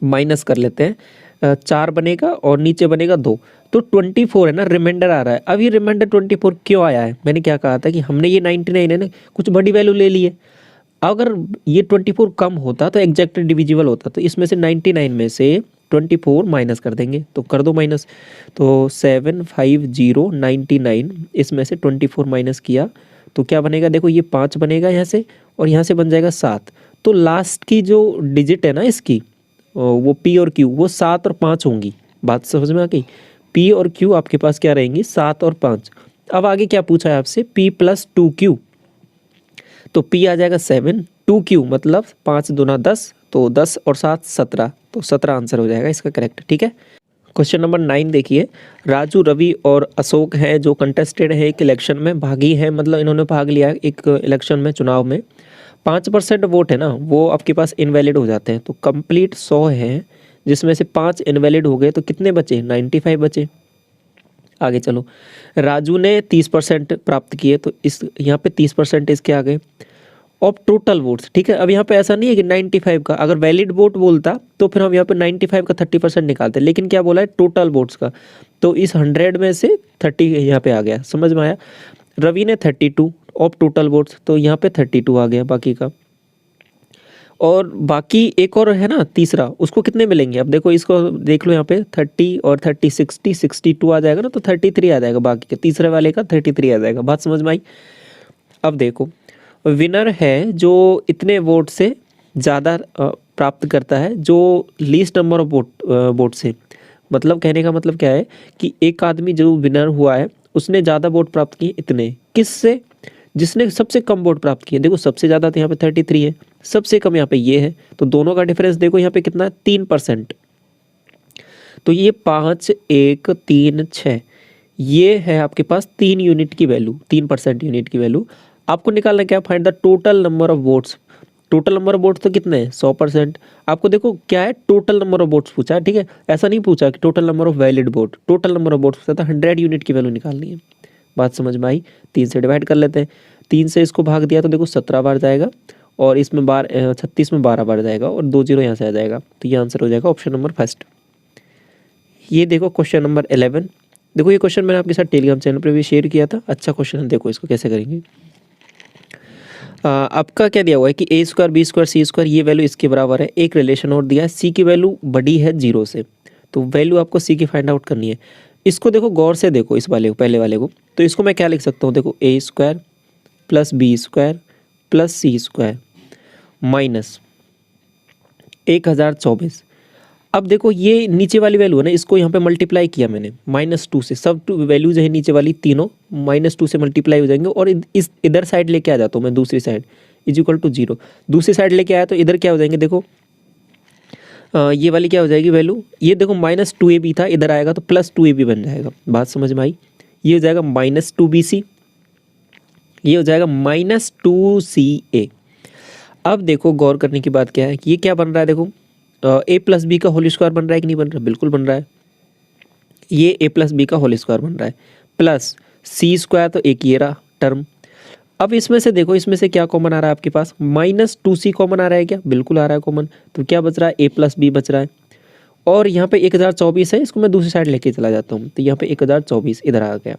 माइनस कर लेते हैं, 4 बनेगा और नीचे बनेगा 2, तो 24 है ना, रिमाइंडर आ रहा है। अब ये रिमाइंडर 24 क्यों आया है, मैंने क्या कहा था कि हमने ये 99 है ना कुछ बड़ी वैल्यू ले ली है। अगर ये 24 कम होता तो एग्जैक्ट डिविजिबल होता, तो इसमें से 99 में से 24 माइनस कर देंगे, तो कर दो माइनस। तो 75099 इसमें से 24 माइनस किया तो क्या बनेगा, देखो ये 5 बनेगा यहाँ से, और यहाँ से बन जाएगा 7। तो लास्ट की जो डिजिट है ना इसकी, वो पी और क्यू, वो 7 और 5 होंगी। बात समझ में आ गई। पी और क्यू आपके पास क्या रहेंगी, 7 और 5। अब आगे क्या पूछा है आपसे, पी प्लस 2Q, तो पी आ जाएगा 7, 2Q मतलब 5 दूना 10, तो 10 और 7 17, तो 17 आंसर हो जाएगा इसका करेक्ट। ठीक है। क्वेश्चन नंबर 9 देखिए, राजू, रवि और अशोक हैं जो कंटेस्टेड है एक इलेक्शन में, भागी हैं, मतलब इन्होंने भाग लिया एक इलेक्शन में, चुनाव में। 5% वोट है ना, वो आपके पास इनवैलिड हो जाते हैं। तो कंप्लीट 100 है, जिसमें से 5 इनवैलिड हो गए, तो कितने बचे, 95 बचे। आगे चलो, राजू ने 30% प्राप्त किए, तो इस यहाँ पे 30% इसके आ गए। ऑफ टोटल वोट्स, ठीक है। अब यहाँ पे ऐसा नहीं है कि 95 का, अगर वैलिड वोट बोलता तो फिर हम यहाँ पे 95 का 30% निकालते, लेकिन क्या बोला है, टोटल वोट्स का। तो इस 100 में से 30 यहाँ पे आ गया, समझ में आया। रवि ने 32 ऑफ टोटल वोट्स, तो यहाँ पे 32 आ गया बाकी का। और बाकी एक और है ना तीसरा, उसको कितने मिलेंगे, अब देखो इसको देख लो, यहाँ पे 30 और 30 60 62 आ जाएगा ना, तो 33 आ जाएगा बाकी के, तीसरे वाले का 33 आ जाएगा। बात समझ में आई। अब देखो, विनर है जो इतने वोट से ज़्यादा प्राप्त करता है, जो लीस्ट नंबर ऑफ वोट से, मतलब कहने का मतलब क्या है कि एक आदमी जो विनर हुआ है उसने ज़्यादा वोट प्राप्त किए, इतने किससे, जिसने सबसे कम वोट प्राप्त किए। देखो सबसे ज़्यादा तो यहाँ पे 33 है, सबसे कम यहाँ पे ये है, तो दोनों का डिफरेंस देखो यहाँ पे कितना है, 3%। तो ये 5 1 3 6, ये है आपके पास 3 यूनिट की वैल्यू, 3% यूनिट की वैल्यू। आपको निकालना क्या, find the total number of votes. Total number of votes तो कितने हैं, 100%। आपको देखो क्या है, टोटल नंबर ऑफ वोट्स पूछा है, ठीक है। ऐसा नहीं पूछा कि total number of valid vote, total number of votes पूछा था, 100 यूनिट की वैल्यू निकालनी है। बात समझ में आई। 3 से डिवाइड कर लेते हैं, 3 से इसको भाग दिया तो देखो 17 बार जाएगा, और इसमें 36 में 12 बार जाएगा, और 2 0 यहाँ से आ जाएगा, तो ये आंसर हो जाएगा ऑप्शन नंबर फर्स्ट। ये देखो क्वेश्चन नंबर 11। देखो ये क्वेश्चन मैंने आपके साथ टेलीग्राम चैनल पर भी शेयर किया था, अच्छा क्वेश्चन है, देखो इसको कैसे करेंगे। आपका क्या दिया हुआ है कि a square b square c square ये वैल्यू इसके बराबर है। एक रिलेशन और दिया है, सी की वैल्यू बड़ी है 0 से, तो वैल्यू आपको सी की फाइंड आउट करनी है। इसको देखो गौर से देखो, इस वाले को, पहले वाले को, तो इसको मैं क्या लिख सकता हूँ, देखो a square plus b square plus c square minus 1024। अब देखो ये नीचे वाली वैल्यू है ना, इसको यहाँ पे मल्टीप्लाई किया मैंने -2 से, सब वैल्यूज है नीचे वाली तीनों -2 से मल्टीप्लाई हो जाएंगे, और इस इधर साइड लेके आ जाता हूँ मैं, दूसरी साइड इज इक्वल टू 0। दूसरी साइड लेके आया तो इधर क्या हो जाएंगे, देखो ये वाली क्या हो जाएगी वैल्यू, ये देखो -2ab था, इधर आएगा तो +2ab बन जाएगा। बात समझ में आई। ये हो जाएगा -2bc, ये हो जाएगा -2ca। अब देखो गौर करने की बात क्या है कि ये क्या बन रहा है, देखो a प्लस बी का होल स्क्वायर बन रहा है कि नहीं बन रहा, बिल्कुल बन रहा है। ये a प्लस बी का होल स्क्वायर बन रहा है, प्लस सी स्क्वायर, तो एक ये रहा टर्म। अब इसमें से देखो, इसमें से क्या कॉमन आ रहा है आपके पास, -2c कॉमन आ रहा है क्या, बिल्कुल आ रहा है कॉमन। तो क्या बच रहा है, a प्लस बी बच रहा है, और यहाँ पे 1024 है, इसको मैं दूसरी साइड लेके चला जाता हूँ, तो यहाँ पे 1024 इधर आ गया।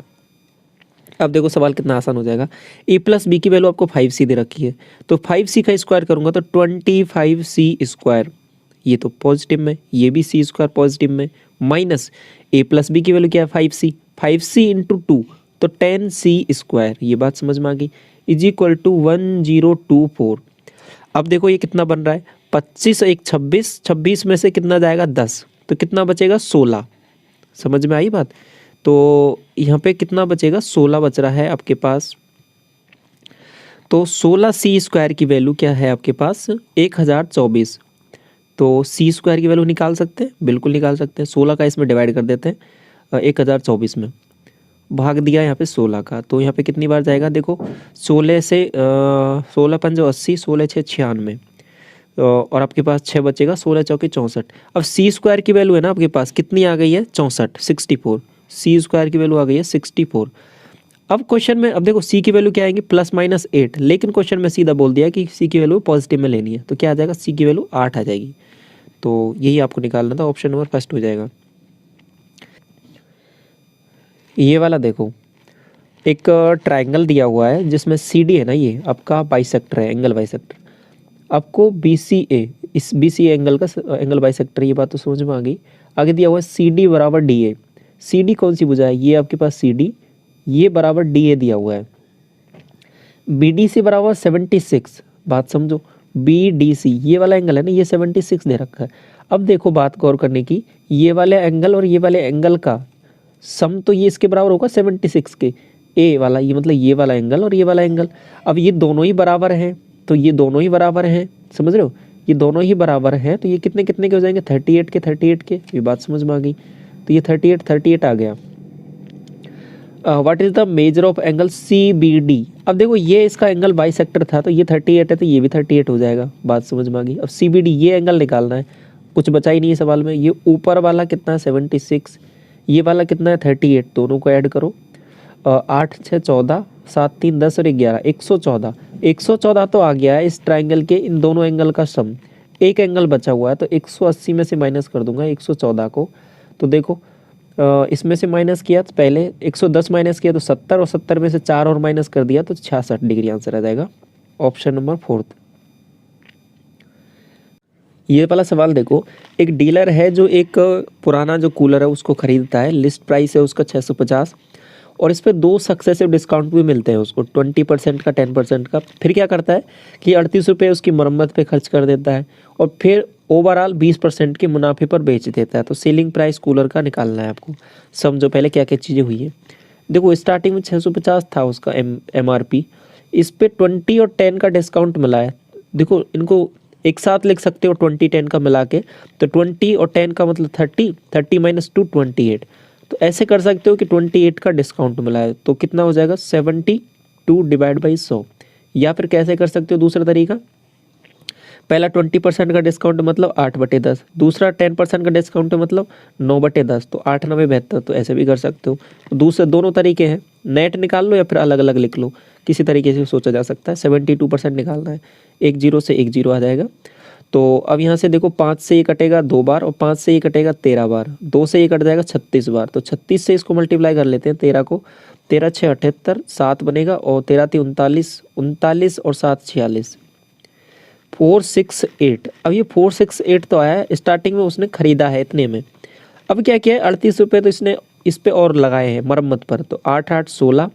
अब देखो सवाल कितना आसान हो जाएगा। a प्लस बी की वैल्यू आपको 5c दे रखी है, तो 5c का स्क्वायर करूँगा तो 25c स्क्वायर, ये तो पॉजिटिव में, ये भी सी स्क्वायर पॉजिटिव में, माइनस a प्लस बी की वैल्यू क्या है 5c, 5c इंटू 2 तो 10c स्क्वायर, ये बात समझ में आ गई, इज इक्वल टू 1024। अब देखो ये कितना बन रहा है, 25 1 26, 26 में से कितना जाएगा 10, तो कितना बचेगा 16। समझ में आई बात। तो यहाँ पे कितना बचेगा, 16 बच रहा है आपके पास। तो 16c स्क्वायर की वैल्यू क्या है आपके पास, 1024। तो सी स्क्वायर की वैल्यू निकाल सकते हैं, बिल्कुल निकाल सकते हैं। 16 का इसमें डिवाइड कर देते हैं 1024 में, भाग दिया यहाँ पे 16 का, तो यहाँ पे कितनी बार जाएगा, देखो 16 से 16 5 80, 16 6 96, और आपके पास 6 बचेगा, 16 चौके 64। अब सी स्क्वायर की वैल्यू है ना आपके पास, कितनी आ गई है 64, 64। सी स्क्वायर की वैल्यू आ गई है 64। अब क्वेश्चन में, अब देखो सी की वैल्यू क्या आएगी, +-8, लेकिन क्वेश्चन में सीधा बोल दिया कि सी की वैल्यू पॉजिटिव में लेनी है, तो क्या आ जाएगा, सी की वैल्यू 8 आ जाएगी। तो यही आपको निकालना था, ऑप्शन नंबर फर्स्ट हो जाएगा। ये वाला देखो, एक ट्रायंगल दिया हुआ है जिसमें सी डी है ना, ये आपका बाइसेक्टर है, एंगल बाइसेक्टर। आपको BCA इस बी सी एंगल का एंगल बाइसेक्टर, ये बात तो समझ में आ गई। आगे दिया हुआ है सी डी बराबर डी ए। सी डी कौन सी भुजा है, ये आपके पास सी डी, ये बराबर डी ए दिया हुआ है। बी डी सी बराबर 76, बात समझो, बी डी सी ये वाला एंगल है ना, ये 76 दे रखा है। अब देखो बात गौर करने की, ये वाले एंगल और ये वाले एंगल का सम तो ये इसके बराबर होगा 76 के, ए वाला ये मतलब ये वाला एंगल और ये वाला एंगल। अब ये दोनों ही बराबर हैं, तो ये दोनों ही बराबर हैं, समझ रहे हो, ये दोनों ही बराबर हैं, तो ये कितने कितने के हो जाएंगे, 38 के 38 के, ये बात समझ में आ गई। तो ये 38 आ गया। What is the measure of angle C B D. अब देखो ये इसका एंगल बाइसेक्टर था, तो ये 38 है, तो ये भी 38 हो जाएगा, बात समझ में आ गई। अब सी बी डी ये एंगल निकालना है, कुछ बचा ही नहीं है सवाल में। ये ऊपर वाला कितना है 76, ये वाला कितना है 38, दोनों को ऐड करो, 8 6 14, 7 3 10 और 11, 114। 114 तो आ गया है इस ट्राइंगल के इन दोनों एंगल का सम। एक एंगल बचा हुआ है, तो 180 में से माइनस कर दूंगा 114 को। तो देखो इसमें से माइनस किया तो पहले 110 माइनस किया तो 70, और 70 में से 4 और माइनस कर दिया तो 66 डिग्री आंसर आ जाएगा, ऑप्शन नंबर 4। ये वाला सवाल देखो, एक डीलर है जो एक पुराना जो कूलर है उसको खरीदता है, लिस्ट प्राइस है उसका 650, और इस पे 2 सक्सेसिव डिस्काउंट भी मिलते हैं उसको, 20% का 10% का। फिर क्या करता है कि 38 रुपये उसकी मरम्मत पे खर्च कर देता है, और फिर ओवरऑल 20% के मुनाफे पर बेच देता है। तो सेलिंग प्राइस कूलर का निकालना है आपको। समझो पहले क्या क्या चीज़ें हुई है। देखो स्टार्टिंग में 650 था उसका MRP, इस पे 20 और 10 का डिस्काउंट मिला है। देखो इनको एक साथ लिख सकते हो 20 10 का मिला के, तो 20 और 10 का मतलब 30, 30 माइनस 2 28। तो ऐसे कर सकते हो कि 28 का डिस्काउंट मिला है, तो कितना हो जाएगा 72 डिवाइड बाई 100। या फिर कैसे कर सकते हो दूसरा तरीका, पहला 20% का डिस्काउंट मतलब 8/10, दूसरा 10% का डिस्काउंट मतलब 9/10, तो 8 9 72, तो ऐसे भी कर सकते हो। तो दूसरे दोनों तरीके हैं, नेट निकाल लो या फिर अलग अलग लिख लो, किसी तरीके से सोचा जा सकता है। 72% निकालना है, 1 0 से 1 0 आ जाएगा। तो अब यहाँ से देखो 5 से ये कटेगा 2 बार, और 5 से ये कटेगा 13 बार, 2 से ये कट जाएगा 36 बार। तो 36 से इसको मल्टीप्लाई कर लेते हैं 13 को, 13 6 78, 7 बनेगा, और 13 3 39, 39 और 7 46, 468। अब ये 468 तो आया है, स्टार्टिंग में उसने खरीदा है इतने में। अब क्या किया है 38 रुपये तो इसने इस पे और लगाए हैं मरम्मत पर, तो 8 8 16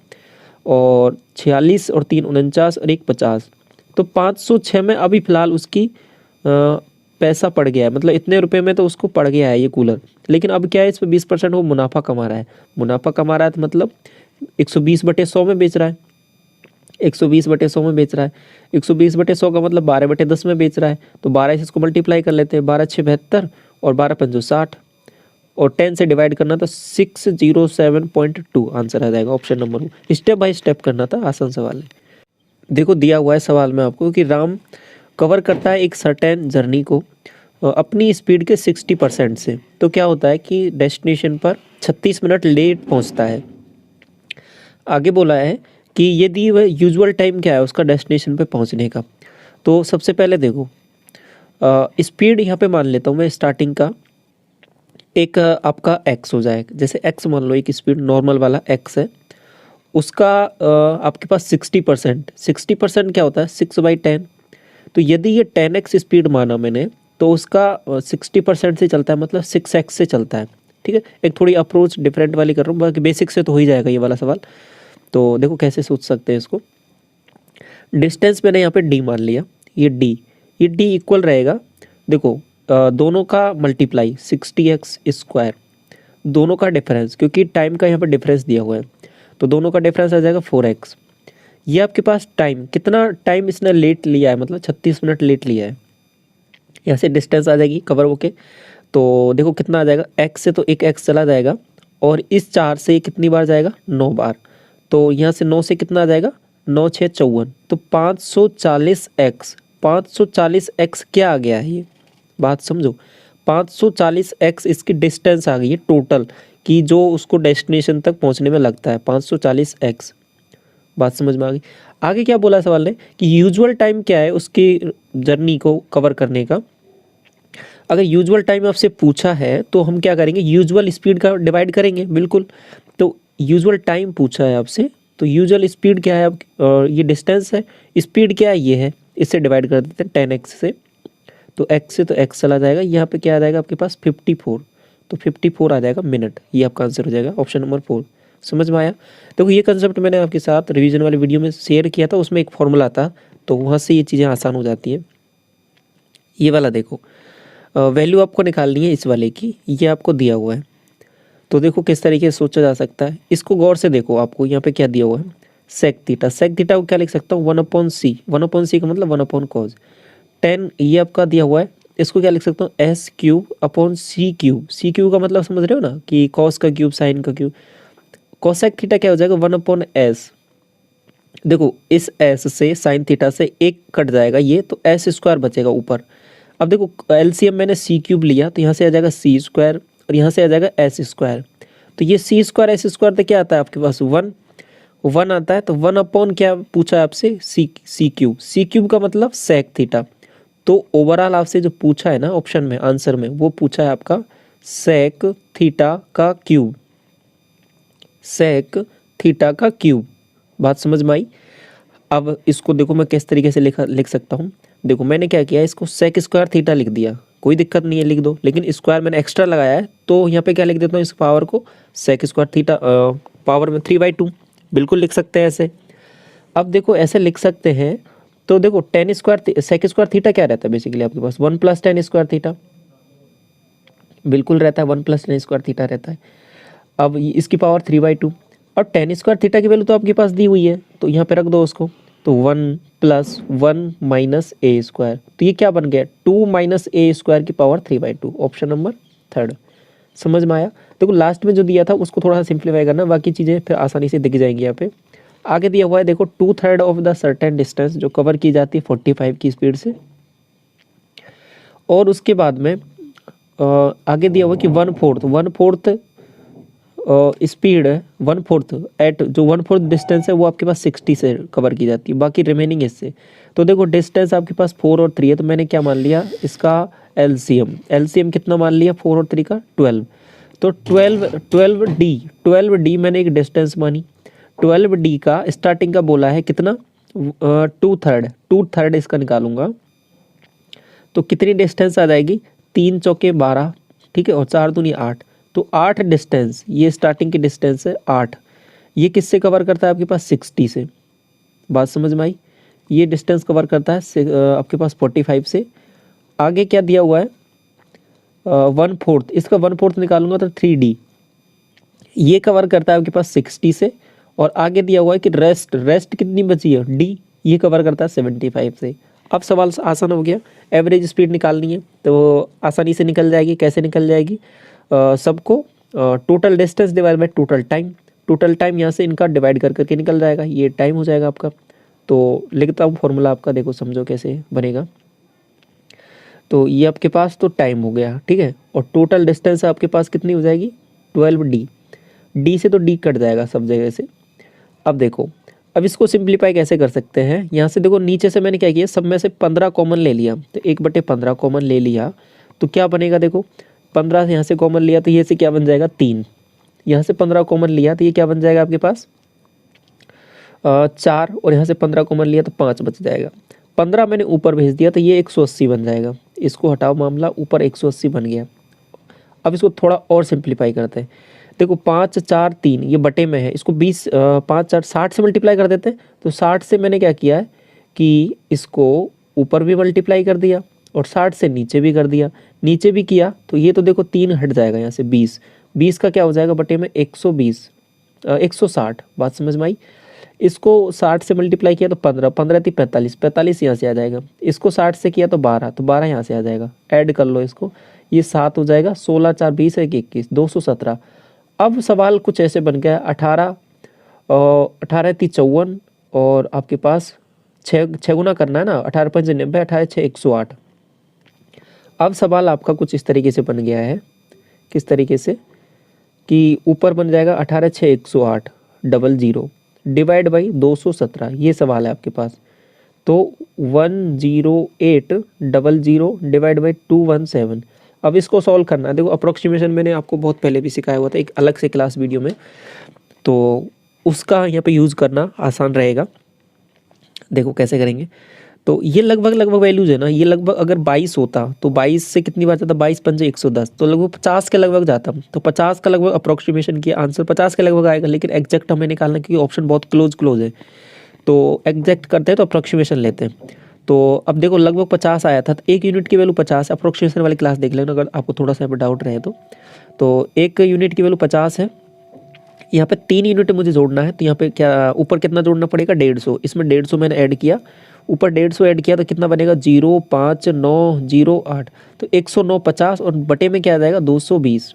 और 46 और 3 49 और 1 50, तो 506 में अभी फ़िलहाल उसकी पैसा पड़ गया है, मतलब इतने रुपए में तो उसको पड़ गया है ये कूलर। लेकिन अब क्या है इस पर 20% वो मुनाफा कमा रहा है। मुनाफा कमा रहा है तो मतलब 120/100 में बेच रहा है, 120/100 में बेच रहा है। 120/100 का मतलब 12/10 में बेच रहा है, तो 12 से इसको मल्टीप्लाई कर लेते हैं, 12 6 72 और 12 5 60, और 10 से डिवाइड करना था 607.2 आंसर आ जाएगा, option number 1। Step by step करना था, आसान सवाल है। देखो दिया हुआ है सवाल में आपको कि राम कवर करता है एक सर्टेन जर्नी को अपनी स्पीड के 60% से, तो क्या होता है कि डेस्टिनेशन पर 36 मिनट लेट पहुंचता है। आगे बोला है कि यदि वह यूजुअल टाइम क्या है उसका डेस्टिनेशन पे पहुंचने का। तो सबसे पहले देखो स्पीड यहाँ पे मान लेता हूँ मैं, स्टार्टिंग का एक आपका x हो जाएगा, जैसे x मान लो, एक स्पीड नॉर्मल वाला x है, उसका आपके पास 60% क्या होता है 6/10। तो यदि ये 10x स्पीड माना मैंने, तो उसका 60% से चलता है, मतलब 6x से चलता है। ठीक है, एक थोड़ी अप्रोच डिफरेंट वाली कर रहा हूँ, बाकी बेसिक से तो हो ही जाएगा ये वाला सवाल। तो देखो कैसे सोच सकते हैं इसको। डिस्टेंस मैंने यहाँ पे d मान लिया, ये d इक्वल रहेगा, देखो दोनों का मल्टीप्लाई 60x², दोनों का डिफरेंस, क्योंकि टाइम का यहाँ पे डिफरेंस दिया हुआ है, तो दोनों का डिफरेंस आ जाएगा 4x। ये आपके पास टाइम, कितना टाइम इसने लेट लिया है, मतलब 36 मिनट लेट लिया है। यहाँ से डिस्टेंस आ जाएगी कवर होके, तो देखो कितना आ जाएगा, x से तो एक x चला जाएगा, और इस 4 से कितनी बार जाएगा 9 बार, तो यहाँ से 9 से कितना आ जाएगा 9 6 54, तो 540x। 540x क्या आ गया है, ये बात समझो, 540x इसकी डिस्टेंस आ गई है टोटल, कि जो उसको डेस्टिनेशन तक पहुँचने में लगता है 540x। बात समझ में आ गई। आगे क्या बोला सवाल ने कि यूजुअल टाइम क्या है उसकी जर्नी को कवर करने का। अगर यूजुअल टाइम आपसे पूछा है तो हम क्या करेंगे, यूजुअल स्पीड का डिवाइड करेंगे, बिल्कुल। तो यूजुअल टाइम पूछा है आपसे, तो यूजुअल स्पीड क्या है, अब ये डिस्टेंस है, स्पीड क्या है ये है, इससे डिवाइड कर देते हैं 10x से। तो x से तो x चला जाएगा, यहाँ पे क्या आ जाएगा आपके पास 54, तो 54 आ जाएगा मिनट। ये आपका आंसर हो जाएगा ऑप्शन नंबर 4। समझ में आया? देखो ये कंसेप्ट मैंने आपके साथ रिवीजन वाले वीडियो में शेयर किया था, उसमें एक फॉर्मूला था, तो वहाँ से ये चीज़ें आसान हो जाती है। ये वाला देखो, वैल्यू आपको निकालनी है इस वाले की, ये आपको दिया हुआ है। तो देखो किस तरीके से सोचा जा सकता है, इसको गौर से देखो। आपको यहाँ पे क्या दिया हुआ है, सेक थीटा। सेक थीटा को क्या लिख सकता हूँ, 1/c। 1/c का मतलब 1/cos। 10 ये आपका दिया हुआ है, इसको क्या लिख सकता हूँ, s³/c³। c³ का मतलब समझ रहे हो ना, कि कॉस का क्यूब साइन का क्यूब। कोसेक थीटा क्या हो जाएगा, 1/s। देखो इस s से साइन थीटा से एक कट जाएगा ये, तो s² बचेगा ऊपर। अब देखो एलसीएम मैंने c³ लिया, तो यहाँ से आ जाएगा c² और यहाँ से आ जाएगा s²। तो ये c² s² तो क्या आता है आपके पास, 1 आता है। तो 1 क्या पूछा है आपसे, c³ c³ का मतलब सेक थीटा। तो ओवरऑल आपसे जो पूछा है ना ऑप्शन में, आंसर में, वो पूछा है आपका सेक थीटा का क्यूब। सेक थीटा का क्यूब, बात समझ में आई? अब इसको देखो मैं किस तरीके से लिख सकता हूँ। देखो मैंने क्या किया, इसको sec² थीटा लिख दिया, कोई दिक्कत नहीं है, लिख दो। लेकिन स्क्वायर मैंने एक्स्ट्रा लगाया है, तो यहाँ पे क्या लिख देता हूँ, इस पावर को sec² थीटा पावर में 3/2, बिल्कुल लिख सकते हैं ऐसे। अब देखो ऐसे लिख सकते हैं, तो देखो sec² थीटा क्या रहता है बेसिकली आपके पास, 1 + tan² थीटा, बिल्कुल रहता है, 1 + tan² थीटा रहता है। अब इसकी पावर 3/2, और tan² थीटा की वैल्यू तो आपके पास दी हुई है, तो यहाँ पे रख दो उसको। तो 1 + 1 - a², तो ये क्या बन गया, 2 - a² की पावर 3/2, ऑप्शन नंबर 3। समझ में आया? देखो लास्ट में जो दिया था उसको थोड़ा सा सिंप्लीफाई करना, बाकी चीज़ें फिर आसानी से दिख जाएंगी। यहाँ पे आगे दिया हुआ है देखो, 2/3 ऑफ द सर्टेन डिस्टेंस, जो कवर की जाती है 45 की स्पीड से। और उसके बाद में आगे दिया हुआ कि 1/4 स्पीड है, 1/4 एट, जो 1/4 डिस्टेंस है वो आपके पास 60 से कवर की जाती है, बाकी रिमेनिंग इससे। तो देखो डिस्टेंस आपके पास 4 और 3 है, तो मैंने क्या मान लिया, इसका एलसीएम कितना मान लिया, 4 और 3 का 12। तो 12D मैंने एक डिस्टेंस मानी। 12D का स्टार्टिंग का बोला है कितना, 2/3 इसका निकालूंगा, तो कितनी डिस्टेंस आ जाएगी, 3 चौके 12, ठीक है, और 4 दूनी 8, तो 8 डिस्टेंस, ये स्टार्टिंग की डिस्टेंस है 8। ये किससे कवर करता है आपके पास, 60 से। बात समझ में आई? ये डिस्टेंस कवर करता है आपके पास 45 से। आगे क्या दिया हुआ है, 1/4, इसका 1/4 निकालूंगा तो 3D, ये कवर करता है आपके पास 60 से। और आगे दिया हुआ है कि रेस्ट कितनी बची है, D, ये कवर करता है 75 से। अब सवाल आसान हो गया, एवरेज स्पीड निकालनी है तो आसानी से निकल जाएगी। कैसे निकल जाएगी, सबको total distance divide by total time यहाँ से इनका डिवाइड कर करके निकल जाएगा, ये टाइम हो जाएगा आपका। तो लिखता हूँ फॉर्मूला आपका, देखो समझो कैसे बनेगा। तो ये आपके पास तो टाइम हो गया, ठीक है, और टोटल डिस्टेंस आपके पास कितनी हो जाएगी, 12D। D से तो D कट जाएगा सब जगह से। अब देखो, अब इसको सिंप्लीफाई कैसे कर सकते हैं, यहाँ से देखो नीचे से मैंने क्या किया, सब में से 15 कॉमन ले लिया, तो 1/15 कॉमन ले लिया, तो क्या बनेगा, देखो 15 से यहाँ से कॉमन लिया, तो ये से क्या बन जाएगा, 3। यहाँ से 15 कॉमन लिया, तो ये क्या बन जाएगा आपके पास, 4, और यहाँ से 15 कॉमन लिया तो 5 बच जाएगा। 15 मैंने ऊपर भेज दिया, तो ये 180 बन जाएगा। इसको हटाओ मामला, ऊपर 180 बन गया। अब इसको थोड़ा और सिंप्लीफाई करते हैं। देखो 5, 4, 3 ये बटे में है, इसको 20 5, 4, 60 से मल्टीप्लाई कर देते हैं। तो 60 से मैंने क्या किया है कि इसको ऊपर भी मल्टीप्लाई कर दिया और 60 से नीचे भी कर दिया, नीचे भी किया, तो ये तो देखो 3 हट जाएगा यहाँ से, 20 का क्या हो जाएगा बटे में 120, 160। बात समझ में आई? इसको 60 से मल्टीप्लाई किया तो 15, 15 थी 45, 45 यहाँ से आ जाएगा। इसको 60 से किया तो 12, तो 12 यहाँ से आ जाएगा। ऐड कर लो इसको, ये 7 हो जाएगा, 16, 4, 20, 1, 21, 217। अब सवाल कुछ ऐसे बन गया, 18 थी 54, और आपके पास 6 गुना करना है ना, 18 × 5 = 90, 18 × 6 = 108। अब सवाल आपका कुछ इस तरीके से बन गया है, किस तरीके से कि ऊपर बन जाएगा 18 × 6 = 108, 00 डिवाइड बाई 217, ये सवाल है आपके पास। तो 10800 डिवाइड बाई 217। अब इसको सॉल्व करना है। देखो अप्रोक्सीमेशन मैंने आपको बहुत पहले भी सिखाया हुआ था एक अलग से क्लास वीडियो में, तो उसका यहाँ पे यूज़ करना आसान रहेगा। देखो कैसे करेंगे, तो ये लगभग लगभग वैल्यूज है ना, ये लगभग अगर 22 होता तो 22 से कितनी बार जाता, 22 पंजे 110, तो लगभग 50 के लगभग जाता। तो 50 का लगभग अप्रोक्सीमेशन किया, आंसर 50 के लगभग आएगा, लेकिन एग्जैक्ट हमें निकालना क्योंकि ऑप्शन बहुत क्लोज है, तो एग्जैक्ट करते हैं तो अप्रोक्सीमेशन लेते हैं। तो अब देखो लगभग 50 आया था, तो एक यूनिट की वैल्यू 50, अप्रोक्सीमेशन वाली क्लास देख लेना अगर आपको थोड़ा सा यहाँ पर डाउट रहे तो एक यूनिट की वैल्यू 50 है। यहाँ पे 3 यूनिट मुझे जोड़ना है, तो यहाँ पे क्या ऊपर कितना जोड़ना पड़ेगा, 150, इसमें 150 मैंने ऐड किया, ऊपर 150 ऐड किया तो कितना बनेगा 0 5 9 0 8, तो 109 50 और बटे में क्या आ जाएगा 220,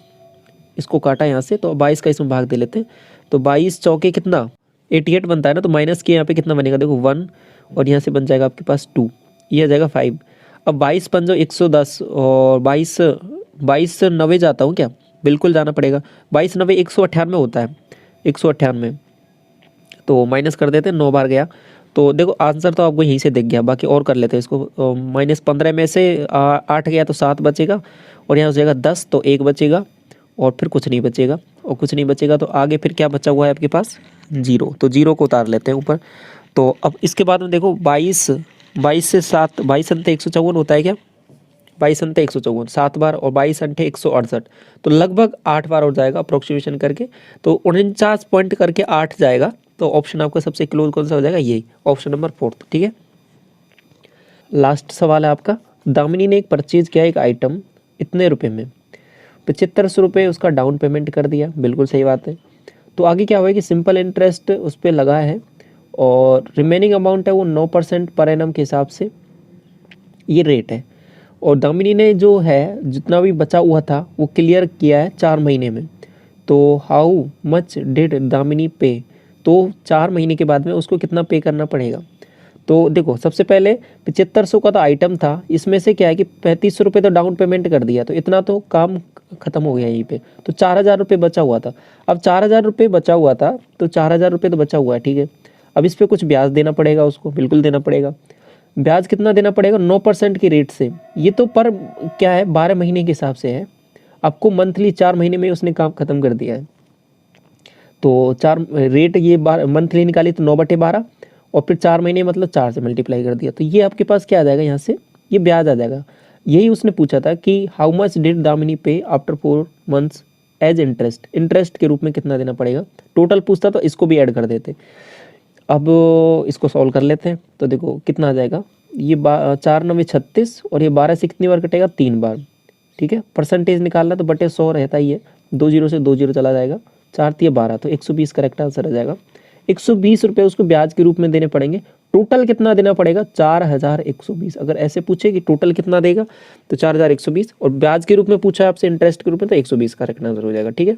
इसको काटा यहाँ से तो 22 का इसमें भाग दे लेते हैं, तो 22 चौके कितना 88 बनता है ना, तो माइनस के यहाँ पे कितना बनेगा देखो 1 और यहाँ से बन जाएगा आपके पास 2, ये आ जाएगा 5। अब 22 पंजो 110 और 22 90 जाता हूँ क्या, बिल्कुल जाना पड़ेगा, 22 90 198 होता है, 198, तो माइनस कर देते हैं, 9 बार गया, तो देखो आंसर तो आपको यहीं से दिख गया। बाकी और कर लेते हैं इसको, -15 में से 8 गया तो 7 बचेगा, और यहाँ हो जाएगा 10 तो 1 बचेगा, और फिर कुछ नहीं बचेगा, और कुछ नहीं बचेगा तो आगे फिर क्या बचा हुआ है आपके पास 0, तो 0 को उतार लेते हैं ऊपर। तो अब इसके बाद में देखो 22 से 7, 22 अंते 154 होता है क्या, 22 अंते 154 7 बार, और 22 अंटे 168, तो लगभग 8 बार हो जाएगा अप्रोक्सीमेशन करके, तो 49 पॉइंट करके 8 जाएगा। तो ऑप्शन आपका सबसे क्लोज कौन सा हो जाएगा, यही ऑप्शन नंबर 4, ठीक है। लास्ट सवाल है आपका, दामिनी ने एक परचेज किया एक आइटम इतने रुपए में, 7500 रुपये उसका डाउन पेमेंट कर दिया, बिल्कुल सही बात है। तो आगे क्या हुआ कि सिंपल इंटरेस्ट उस पर लगा है, और रिमेनिंग अमाउंट है वो 9% पर एनम के हिसाब से ये रेट है, और दामिनी ने जो है जितना भी बचा हुआ था वो क्लियर किया है 4 महीने में। तो हाउ मच डिड दामिनी पे, तो 4 महीने के बाद में उसको कितना पे करना पड़ेगा। तो देखो सबसे पहले 7500 का तो आइटम था, इसमें से क्या है कि 3500 रुपये तो डाउन पेमेंट कर दिया, तो इतना तो काम खत्म हो गया यहीं पे, तो 4000 रुपये बचा हुआ था। अब 4000 रुपये बचा हुआ था, तो 4000 रुपये तो बचा हुआ है, ठीक है। अब इस पर कुछ ब्याज देना पड़ेगा उसको, बिल्कुल देना पड़ेगा। ब्याज कितना देना पड़ेगा 9% की रेट से, ये तो पर क्या है 12 महीने के हिसाब से है, आपको मंथली 4 महीने में उसने काम खत्म कर दिया है। तो 4 रेट ये मंथली निकाली तो 9/12, और फिर 4 महीने मतलब 4 से मल्टीप्लाई कर दिया, तो ये आपके पास क्या आ जाएगा, यहाँ से ये ब्याज आ जाएगा। यही उसने पूछा था कि how much did Damini pay after 4 months as interest, interest के रूप में कितना देना पड़ेगा, टोटल पूछता तो इसको भी ऐड कर देते। अब इसको सॉल्व कर लेते हैं, तो देखो कितना आ जाएगा, ये 4 9 36, और ये 12 से कितनी बार कटेगा 3 बार, ठीक है। परसेंटेज निकालना तो बटे 100 रहता ही है, 2 0 से 2 0 चला जाएगा, 4 3 12, तो 120 करेक्ट आंसर आ जाएगा। 120 रुपये उसको ब्याज के रूप में देने पड़ेंगे। टोटल कितना देना पड़ेगा 4120। अगर ऐसे पूछे कि टोटल कितना देगा तो 4120, और ब्याज के रूप में पूछा आपसे इंटरेस्ट के रूप में तो 120 करेक्ट आंसर हो जाएगा, ठीक है।